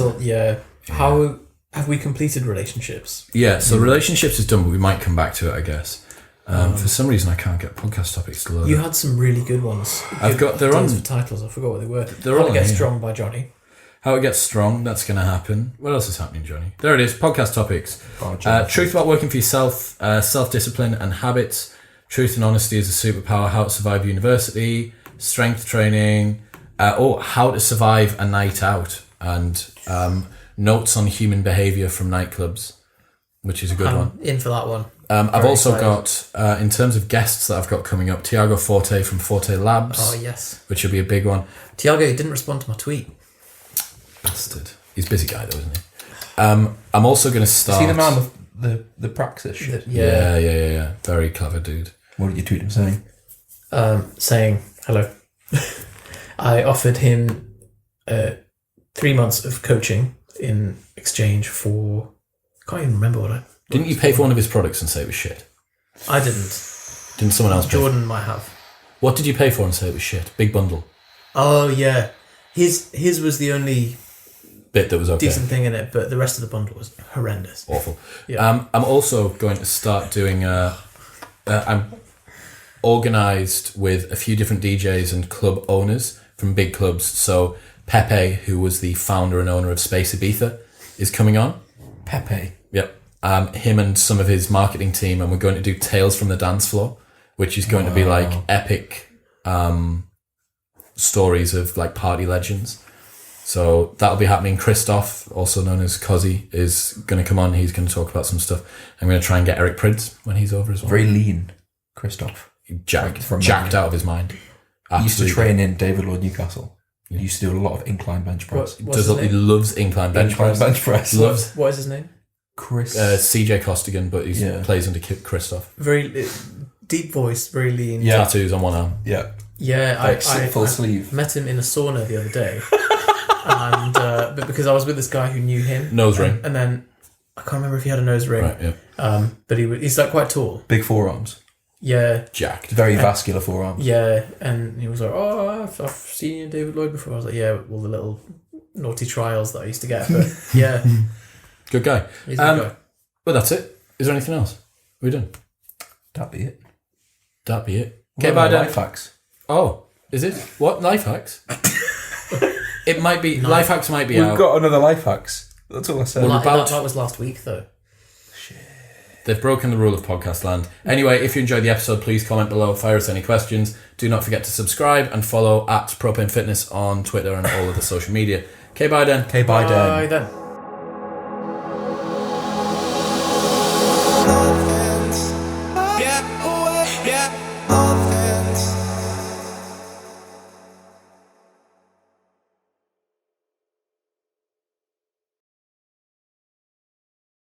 How have we completed relationships? Yeah, so relationships is done, but we might come back to it, I guess. For some reason, I can't get podcast topics to load. You had some really good ones. They're on titles. I forgot what they were. They're How on to Get here. Strong by Jonny. How to Get Strong, that's going to happen. What else is happening, Johnny? There it is, podcast topics. Truth about working for yourself, self-discipline and habits, truth and honesty is a superpower, how to survive university, strength training, how to survive a night out, and notes on human behaviour from nightclubs, which is a good one. In for that one. I've also got, in terms of guests that I've got coming up, Tiago Forte from Forte Labs. Oh, yes. Which will be a big one. Tiago didn't respond to my tweet. Bastard. He's a busy guy though, isn't he? I'm also going to start... Is he the man with the praxis shit? Yeah. Very clever dude. What did you tweet him saying? Saying, hello. I offered him 3 months of coaching in exchange for... I can't even remember what I... Didn't you pay for one of his products and say it was shit? I didn't. Didn't someone else pay? Jordan might have. What did you pay for and say it was shit? Big bundle. Oh, yeah. His was the only bit that was okay. Decent thing in it, but the rest of the bundle was horrendous. Awful. Yeah. I'm also going to start doing... I'm organised with a few different DJs and club owners from big clubs. So Pepe, who was the founder and owner of Space Ibiza, is coming on. Pepe. Yep. Him and some of his marketing team, and we're going to do Tales from the Dance Floor, which is going to be like epic stories of like party legends. So that'll be happening. Christoph, also known as Cozzy, is going to come on. He's going to talk about some stuff. I'm going to try and get Eric Prydz when he's over as well. Very lean, Christoph. Jacked out of his mind. He used to train in David Lloyd Newcastle. He used to do a lot of incline bench press. He loves incline bench press. Loves. What is his name? Chris. CJ Costigan, but he plays under Christoph. Very deep voice, very lean. Yeah. Tattoos on one arm. Yeah. Yeah, like full sleeve. Met him in a sauna the other day. And but because I was with this guy who knew him, nose ring, and then I can't remember if he had a nose ring. Right, yeah. But he's like quite tall, big forearms. Yeah, jacked, very vascular forearms. Yeah, and he was like, "Oh, I've seen you, David Lloyd, before." I was like, "Yeah, all the little naughty trials that I used to get." But yeah, good guy. He's a good guy. Well, that's it. Is there anything else? Are we done? That'd be it. Okay, bye, Dan. Life hacks. Oh, is it what life hacks? It might be life hacks. Might be We've out. got another life hacks. That's all I said. Well, that was last week, though. Shit. They've broken the rule of podcast land. Anyway, if you enjoyed the episode, please comment below, fire us any questions. Do not forget to subscribe and follow @Propane Fitness on Twitter and all of the social media. Okay, bye then. Okay, bye then. Bye then.